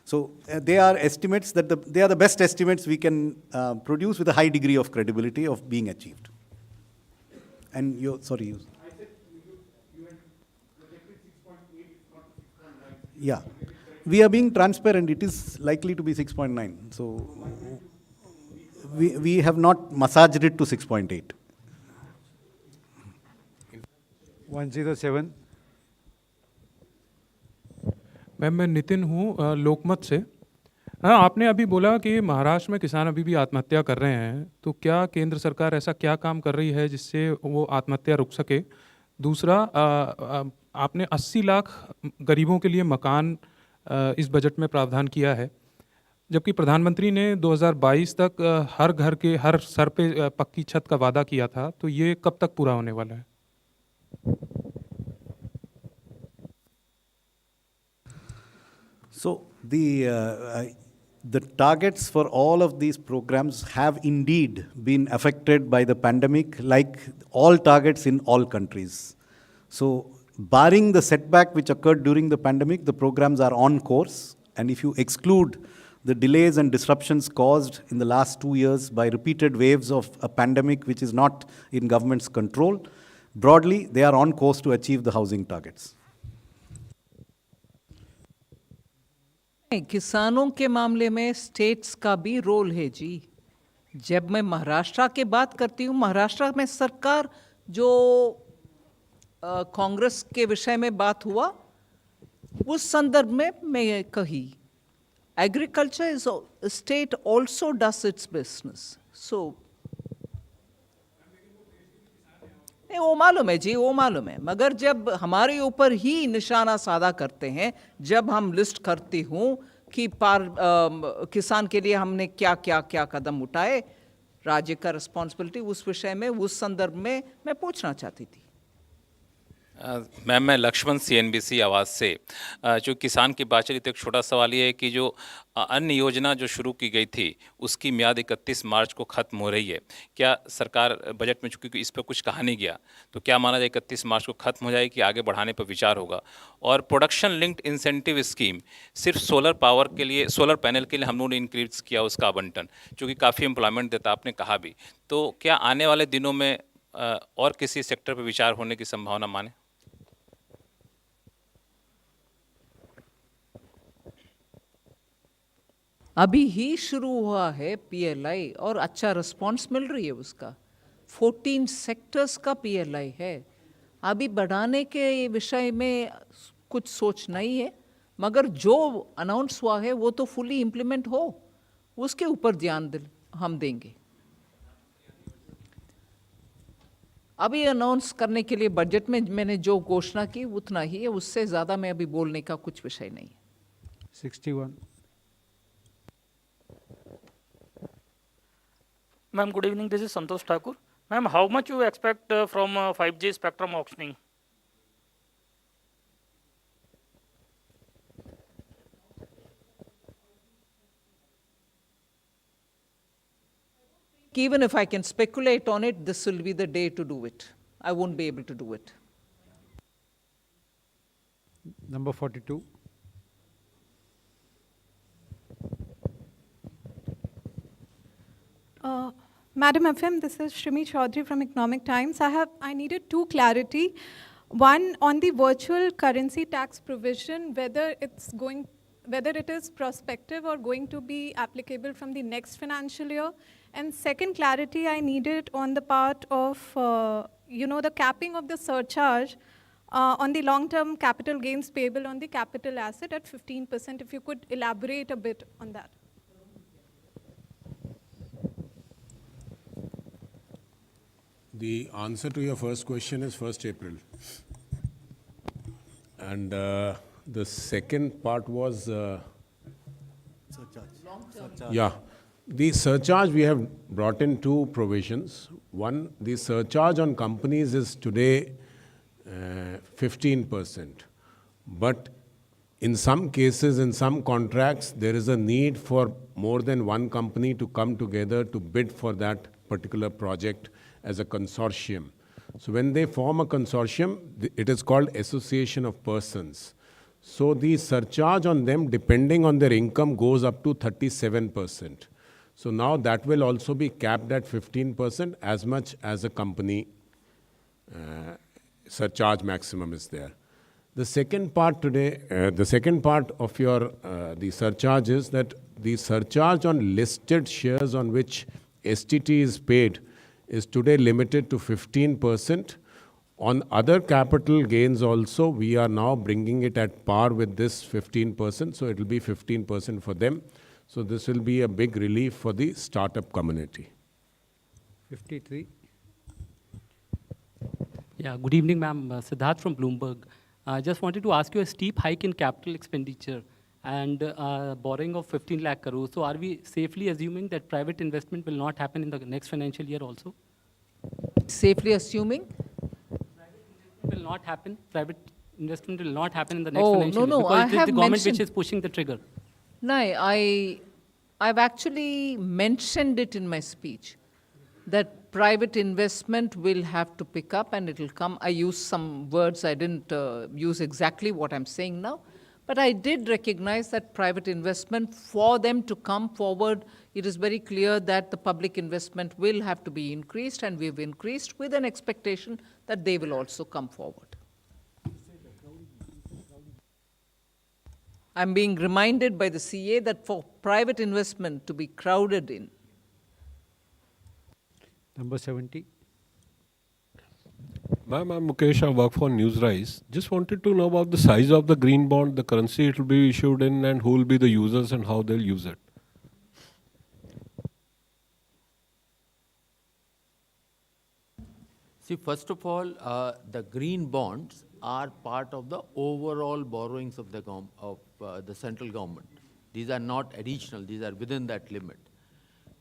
So they are estimates that they are the best estimates we can produce with a high degree of credibility of being achieved. And you, sorry. Yeah, we are being transparent. It is likely to be 6.9. So we have not massaged it to 6.8. 107. Ma'am मैं नितिन हूँ लोकमत से। हाँ, आपने अभी बोला कि महाराष्ट्र में किसान अभी भी आत्महत्या कर रहे हैं, तो क्या केंद्र सरकार ऐसा क्या काम कर रही है जिससे वो आत्महत्या रुक सके? दूसरा, आपने 80 लाख गरीबों के लिए मकान इस बजट में प्रावधान किया है, जबकि प्रधानमंत्री ने 2022 तक हर घर के हर सर पे पक्की छत का वादा किया था, तो ये कब तक पूरा होने वाला है? So the targets for all of these programs have indeed been affected by the pandemic, like all targets in all countries. So barring the setback which occurred during the pandemic, the programs are on course. And if you exclude the delays and disruptions caused in the last 2 years by repeated waves of a pandemic which is not in government's control, broadly, they are on course to achieve the housing targets. किसानों के मामले में states का भी role है जी। जब मैं महाराष्ट्र की बात करती हूँ, महाराष्ट्र में सरकार जो कांग्रेस के विषय में बात हुआ, उस संदर्भ में मैं कही, agriculture is state also does its business. So वो मालूम है जी, वो मालूम है, मगर जब हमारे ऊपर ही निशाना साधा करते हैं, जब हम लिस्ट करती हूँ कि किसान के लिए हमने क्या क्या क्या कदम उठाए, राज्य का रिस्पॉन्सिबिलिटी उस विषय में, उस संदर्भ में मैं पूछना चाहती थी। मैम मैं लक्ष्मण CNBC आवाज़ से। जो किसान की बात चली तो एक छोटा सवाल ये है कि जो अन्य योजना जो शुरू की गई थी उसकी म्याद 31 मार्च को ख़त्म हो रही है। क्या सरकार बजट में, चूँकि इस पर कुछ कहा नहीं गया, तो क्या माना जाए 31 मार्च को ख़त्म हो जाएगी कि आगे बढ़ाने पर विचार होगा? और प्रोडक्शन लिंक्ड इंसेंटिव स्कीम सिर्फ सोलर पावर के लिए, सोलर पैनल के लिए हम लोगों ने इंक्रीज किया उसका आवंटन, चूँकि काफ़ी एम्प्लॉयमेंट देता आपने कहा भी, तो क्या आने वाले दिनों में और किसी सेक्टर पर विचार होने की संभावना माने? अभी ही शुरू हुआ है PLI और अच्छा रिस्पांस मिल रही है उसका। 14 सेक्टर्स का PLI है। अभी बढ़ाने के विषय में कुछ सोच नहीं है, मगर जो अनाउंस हुआ है वो तो फुली इम्प्लीमेंट हो, उसके ऊपर ध्यान हम देंगे। अभी अनाउंस करने के लिए बजट में मैंने जो घोषणा की उतना ही है, उससे ज़्यादा मैं अभी बोलने का कुछ विषय नहीं है। 61. Ma'am, good evening. This is Santosh Thakur. Ma'am, how much you expect from 5G spectrum auctioning? Even if I can speculate on it, this will be the day to do it. I won't be able to do it. Number 42. Madam FM, this is Shrimi Chaudhary from Economic Times. I needed two clarity. One, on the virtual currency tax provision, whether it is prospective or going to be applicable from the next financial year. And second clarity I needed on the part of, the capping of the surcharge on the long-term capital gains payable on the capital asset at 15%. If you could elaborate a bit on that. The answer to your first question is 1st April. And the second part was... Surcharge. Yeah. The surcharge, we have brought in two provisions. One, the surcharge on companies is today 15%. But in some cases, in some contracts, there is a need for more than one company to come together to bid for that particular project as a consortium. So when they form a consortium, it is called association of persons. So the surcharge on them, depending on their income, goes up to 37%. So now that will also be capped at 15% as much as a company surcharge maximum is there. The second part today, the second part of your the surcharge is that the surcharge on listed shares on which STT is paid is today limited to 15%. On other capital gains also, we are now bringing it at par with this 15%, so it will be 15% for them. So this will be a big relief for the startup community. 53. Yeah, good evening, ma'am. Siddharth from Bloomberg. I just wanted to ask you a steep hike in capital expenditure and borrowing of 15 lakh crores. So are we safely assuming that private investment will not happen in the next financial year also? Safely assuming? Will not happen. Private investment will not happen in the next financial year. No, because I it is have the government mentioned, which is pushing the trigger. No, I've actually mentioned it in my speech that private investment will have to pick up and it will come. I used some words, I didn't use exactly what I'm saying now, but I did recognize that private investment, for them to come forward, it is very clear that the public investment will have to be increased, and we've increased with an expectation that they will also come forward. I'm being reminded by the CA that for private investment to be crowded in. Number 70. Ma'am, I'm Mukesh. I work for Newsrise. Just wanted to know about the size of the green bond, the currency it will be issued in, and who will be the users and how they'll use it. See, first of all, the green bonds are part of the overall borrowings of the central government. These are not additional, these are within that limit.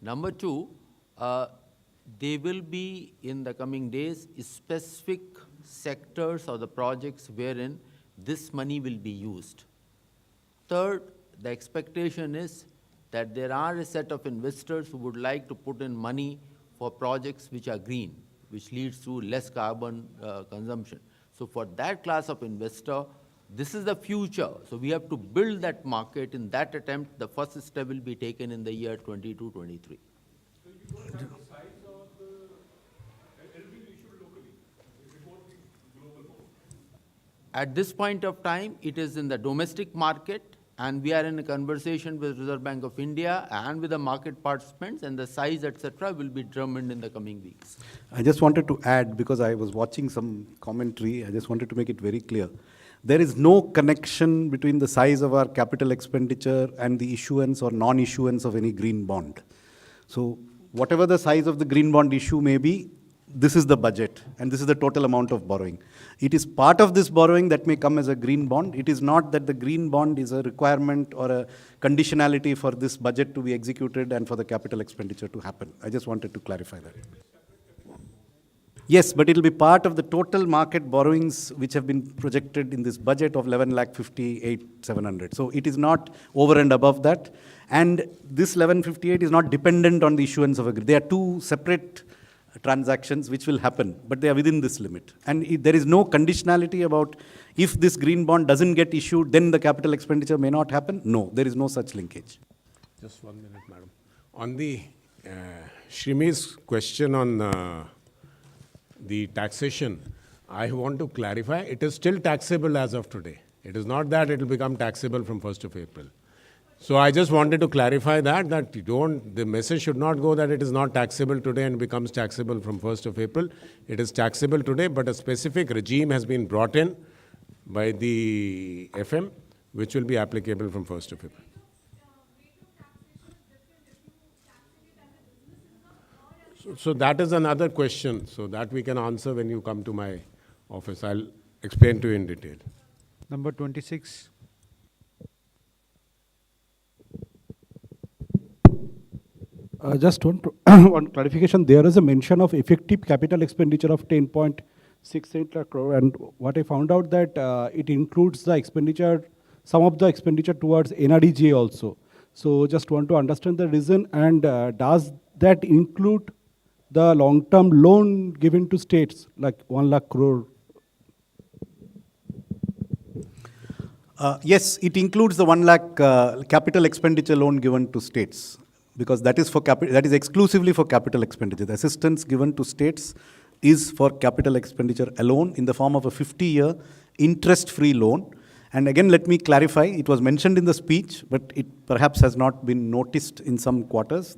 Number two, they will be in the coming days specific sectors or the projects wherein this money will be used. Third, the expectation is that there are a set of investors who would like to put in money for projects which are green, which leads to less carbon consumption. So for that class of investor, this is the future. So we have to build that market. In that attempt, the first step will be taken in the year 22-23. At this point of time, it is in the domestic market, and we are in a conversation with Reserve Bank of India and with the market participants, and the size, etc., will be determined in the coming weeks. I just wanted to add, because I was watching some commentary, I just wanted to make it very clear. There is no connection between the size of our capital expenditure and the issuance or non-issuance of any green bond. So whatever the size of the green bond issue may be, this is the budget, and this is the total amount of borrowing. It is part of this borrowing that may come as a green bond. It is not that the green bond is a requirement or a conditionality for this budget to be executed and for the capital expenditure to happen. I just wanted to clarify that. Yes, but it will be part of the total market borrowings which have been projected in this budget of 11,58,700. So it is not over and above that. And this 1158 is not dependent on the issuance of a green. They are two separate transactions which will happen, but they are within this limit. And there is no conditionality about if this green bond doesn't get issued, then the capital expenditure may not happen. No, there is no such linkage. Just 1 minute, madam. On the Shrimi's question on the taxation, I want to clarify, it is still taxable as of today. It is not that it will become taxable from 1st of April. So I just wanted to clarify that you don't, the message should not go that it is not taxable today and becomes taxable from 1st of April. It is taxable today, but a specific regime has been brought in by the FM, which will be applicable from 1st of April. So that is another question, so that we can answer when you come to my office. I'll explain to you in detail. Number 26. Just one clarification. There is a mention of effective capital expenditure of 10.68 lakh crore, and what I found out that it includes the expenditure, some of the expenditure towards NREGA also. So just want to understand the reason, and does that include the long-term loan given to states, like 1 lakh crore? Yes, it includes the 1 lakh capital expenditure loan given to states, because that is for that is exclusively for capital expenditure. The assistance given to states is for capital expenditure alone in the form of a 50-year interest-free loan. And again, let me clarify, it was mentioned in the speech, but it perhaps has not been noticed in some quarters.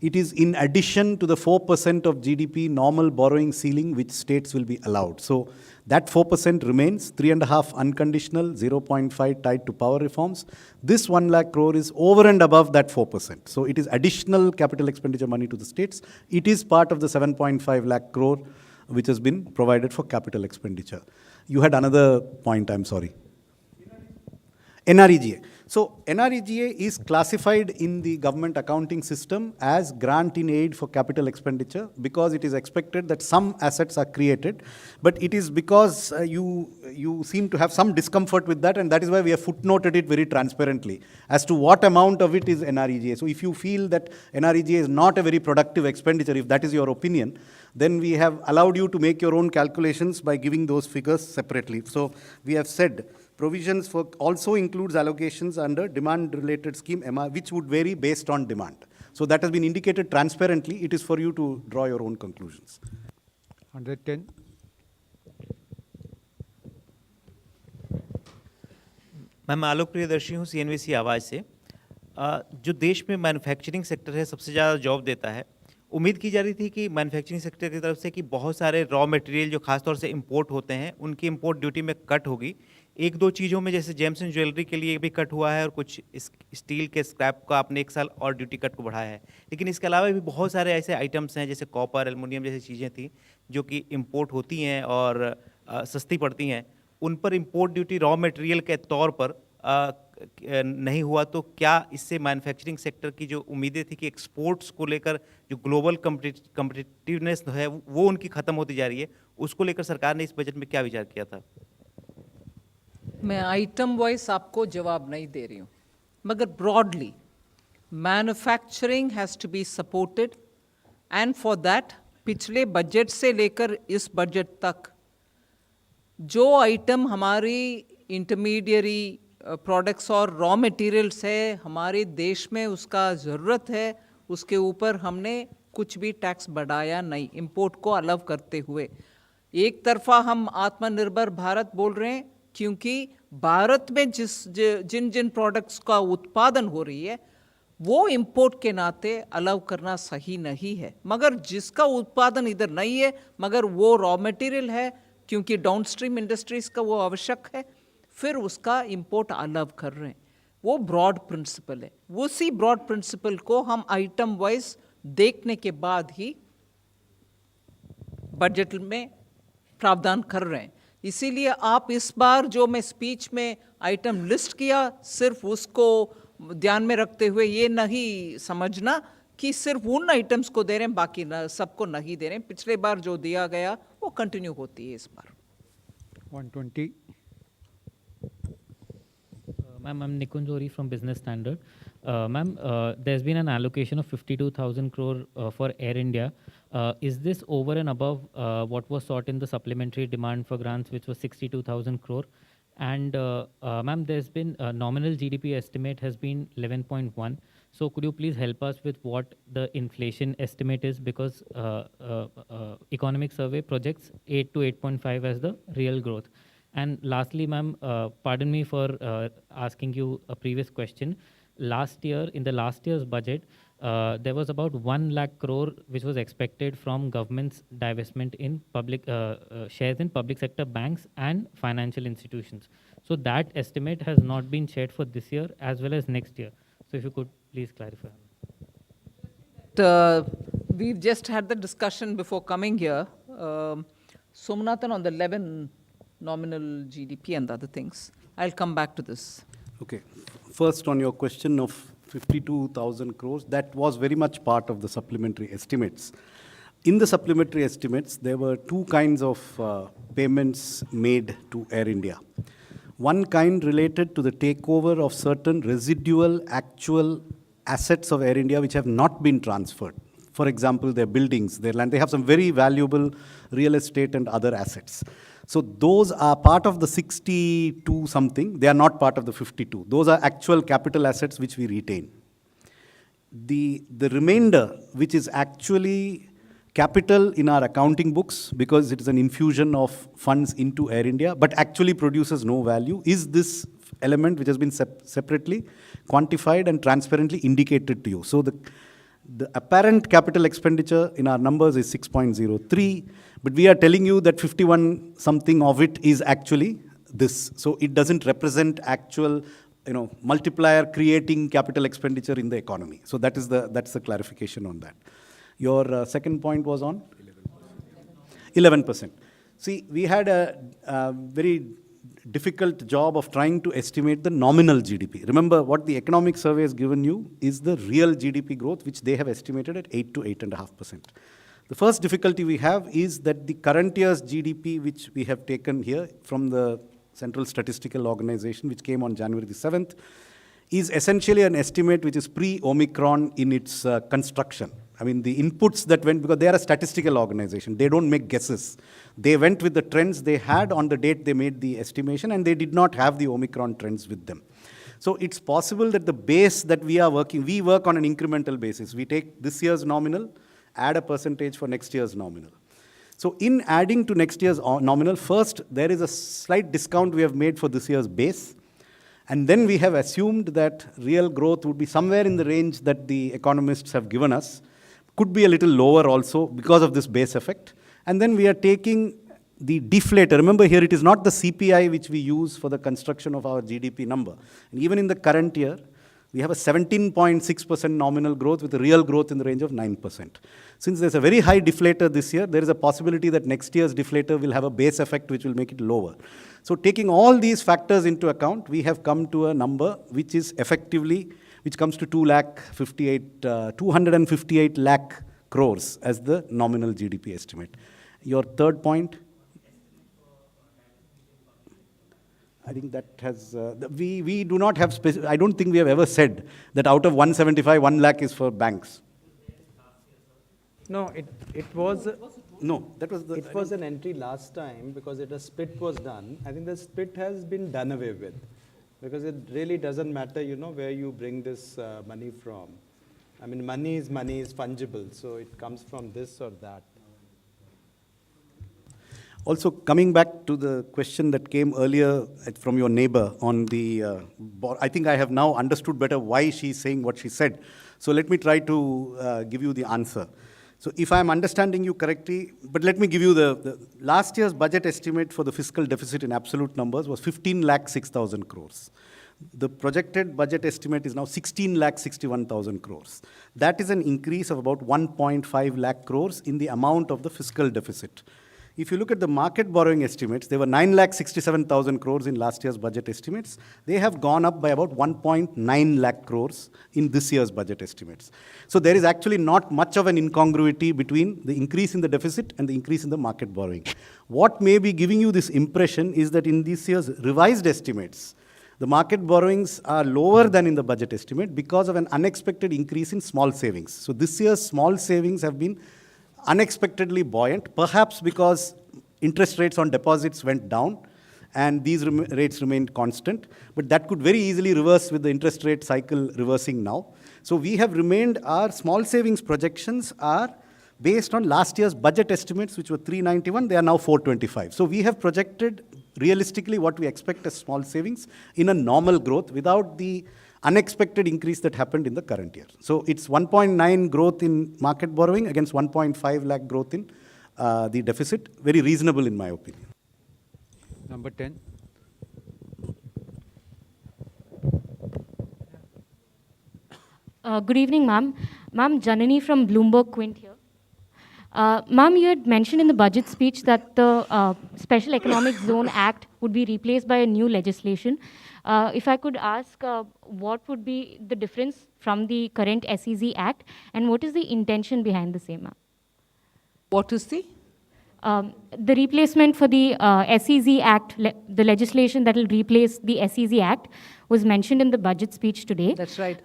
It is in addition to the 4% of GDP normal borrowing ceiling which states will be allowed. So that 4% remains, 3.5 unconditional, 0.5 tied to power reforms. This 1 lakh crore is over and above that 4%. So it is additional capital expenditure money to the states. It is part of the 7.5 lakh crore which has been provided for capital expenditure. You had another point, I'm sorry. NREGA. So NREGA is classified in the government accounting system as grant in aid for capital expenditure because it is expected that some assets are created, but it is because you seem to have some discomfort with that, and that is why we have footnoted it very transparently as to what amount of it is NREGA. So if you feel that NREGA is not a very productive expenditure, if that is your opinion, then we have allowed you to make your own calculations by giving those figures separately. So we have said provisions for also includes allocations under demand-related scheme, which would vary based on demand. So that has been indicated transparently. It is for you to draw your own conclusions. 110. मैं आलोक प्रियदर्शी हूँ CNBC आवाज़ से। जो देश में manufacturing sector है सबसे ज़्यादा जॉब देता है, उम्मीद की जा रही थी कि मैन्युफैक्चरिंग सेक्टर की तरफ से कि बहुत सारे रॉ मटेरियल जो खासतौर से इंपोर्ट होते हैं उनकी इंपोर्ट ड्यूटी में कट होगी। एक दो चीज़ों में जैसे जेम्स एंड ज्वेलरी के लिए भी कट हुआ है और कुछ स्टील के स्क्रैप का आपने 1 साल और ड्यूटी कट को बढ़ाया है, लेकिन इसके अलावा भी बहुत सारे ऐसे आइटम्स हैं जैसे कॉपर, एल्युमिनियम जैसी चीज़ें थी जो कि इंपोर्ट होती हैं और सस्ती पड़ती हैं, उन पर इंपोर्ट ड्यूटी रॉ मटेरियल के तौर पर नहीं हुआ। तो क्या इससे मैन्युफैक्चरिंग सेक्टर की जो उम्मीदें थी कि एक्सपोर्ट्स को लेकर जो ग्लोबल कम्पिटिटिवनेस है वो उनकी ख़त्म होती जा रही है, उसको लेकर सरकार ने इस बजट में क्या विचार किया था? मैं आइटम वाइज आपको जवाब नहीं दे रही हूँ, मगर broadly manufacturing has to be supported, and for that पिछले बजट से लेकर इस बजट तक जो आइटम हमारी इंटरमीडियरी प्रोडक्ट्स और रॉ मटेरियल्स है हमारे देश में उसका ज़रूरत है, उसके ऊपर हमने कुछ भी टैक्स बढ़ाया नहीं, इंपोर्ट को अलग करते हुए। एक तरफा हम आत्मनिर्भर भारत बोल रहे हैं क्योंकि भारत में जिन जिन प्रोडक्ट्स का उत्पादन हो रही है वो इंपोर्ट के नाते अलाउ करना सही नहीं है, मगर जिसका उत्पादन इधर नहीं है मगर वो रॉ मटेरियल है क्योंकि डाउनस्ट्रीम इंडस्ट्रीज़ का वो आवश्यक है, फिर उसका इंपोर्ट अलाउ कर रहे हैं। वो ब्रॉड प्रिंसिपल है, उसी ब्रॉड प्रिंसिपल को हम आइटम वाइज देखने के बाद ही बजट में प्रावधान कर रहे हैं। इसीलिए आप इस बार जो मैं स्पीच में आइटम लिस्ट किया सिर्फ उसको ध्यान में रखते हुए ये नहीं समझना कि सिर्फ उन आइटम्स को दे रहे हैं बाकी सबको नहीं दे रहे हैं। पिछले बार जो दिया गया वो कंटिन्यू होती है इस बार। 120. Ma'am, I'm Nikunj Ori from Business Standard. Ma'am, there's been an allocation of 52,000 crore for Air India. Is this over and above what was sought in the supplementary demand for grants, which was 62,000 crore? And ma'am, there's been nominal GDP estimate has been 11.1. So could you please help us with what the inflation estimate is, because economic survey projects 8 to 8.5 as the real growth. And lastly, ma'am, pardon me for asking you a previous question. Last year, in the last year's budget, there was about 1 lakh crore which was expected from government's divestment in public shares in public sector banks and financial institutions. So that estimate has not been shared for this year as well as next year. So if you could please clarify. We've just had the discussion before coming here. Somanathan, on the 11 nominal GDP and the other things. I'll come back to this. Okay. First, on your question of 52,000 crores, that was very much part of the supplementary estimates. In the supplementary estimates, there were two kinds of payments made to Air India. One kind related to the takeover of certain residual actual assets of Air India which have not been transferred. For example, their buildings, their land, they have some very valuable real estate and other assets. So those are part of the 62 something, they are not part of the 52. Those are actual capital assets which we retain. The remainder, which is actually capital in our accounting books because it is an infusion of funds into Air India, but actually produces no value, is this element which has been separately quantified and transparently indicated to you. So the apparent capital expenditure in our numbers is 6.03, but we are telling you that 51 something of it is actually this. So it doesn't represent actual, multiplier creating capital expenditure in the economy. So that's the clarification on that. Your second point was on? 11%. See, we had a very difficult job of trying to estimate the nominal GDP. Remember, what the economic survey has given you is the real GDP growth, which they have estimated at 8 to 8.5%. The first difficulty we have is that the current year's GDP, which we have taken here from the Central Statistical Organization, which came on January the 7th, is essentially an estimate which is pre-Omicron in its construction. I mean, the inputs that went, because they are a statistical organization, they don't make guesses. They went with the trends they had on the date they made the estimation, and they did not have the Omicron trends with them. So it's possible that the base that we work on an incremental basis. We take this year's nominal, add a percentage for next year's nominal. So in adding to next year's nominal, first, there is a slight discount we have made for this year's base. And then we have assumed that real growth would be somewhere in the range that the economists have given us. Could be a little lower also because of this base effect. And then we are taking the deflator. Remember here, it is not the CPI which we use for the construction of our GDP number. And even in the current year, we have a 17.6% nominal growth with a real growth in the range of 9%. Since there's a very high deflator this year, there is a possibility that next year's deflator will have a base effect which will make it lower. So taking all these factors into account, we have come to a number which is effectively, which comes to 258 lakh crores as the nominal GDP estimate. Your third point? I think that has, we do not have, I don't think we have ever said that out of 175, 1 lakh is for banks. No, it was. No, that was the. It was an entry last time because a split was done. I think the split has been done away with because it really doesn't matter, where you bring this money from. I mean, money is fungible, so it comes from this or that. Also, coming back to the question that came earlier from your neighbor on the, I think I have now understood better why she's saying what she said. So let me try to give you the answer. So if I'm understanding you correctly, but let me give you the last year's budget estimate for the fiscal deficit in absolute numbers was 15,06,000 crores. The projected budget estimate is now 16,61,000 crores. That is an increase of about 1.5 lakh crores in the amount of the fiscal deficit. If you look at the market borrowing estimates, they were 9,67,000 crores in last year's budget estimates. They have gone up by about 1.9 lakh crores in this year's budget estimates. So there is actually not much of an incongruity between the increase in the deficit and the increase in the market borrowing. What may be giving you this impression is that in this year's revised estimates, the market borrowings are lower than in the budget estimate because of an unexpected increase in small savings. So this year's small savings have been unexpectedly buoyant, perhaps because interest rates on deposits went down and these rates remained constant. But that could very easily reverse with the interest rate cycle reversing now. So we have remained, our small savings projections are based on last year's budget estimates, which were 391, they are now 425. So we have projected realistically what we expect as small savings in a normal growth without the unexpected increase that happened in the current year. So it's 1.9 growth in market borrowing against 1.5 lakh growth in the deficit. Very reasonable in my opinion. Number 10. Good evening, ma'am. Ma'am, Janani from Bloomberg Quint here. Ma'am, you had mentioned in the budget speech that the Special Economic Zone Act would be replaced by a new legislation. If I could ask, what would be the difference from the current SEZ Act, and what is the intention behind the same, ma'am? What is the? The replacement for the SEZ Act, the legislation that will replace the SEZ Act, was mentioned in the budget speech today. That's right.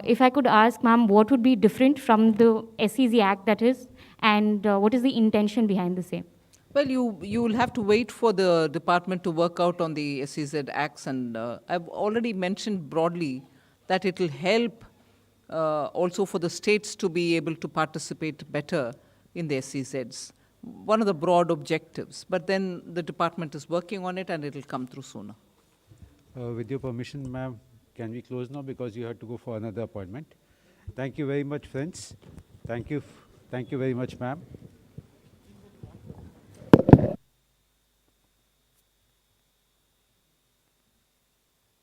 If I could ask, ma'am, what would be different from the SEZ Act that is, and what is the intention behind the same? Well, you will have to wait for the department to work out on the SEZ acts, and I've already mentioned broadly that it will help also for the states to be able to participate better in the SEZs. One of the broad objectives, but then the department is working on it and it will come through sooner. With your permission, ma'am, can we close now because you have to go for another appointment? Thank you very much, friends. Thank you very much, ma'am.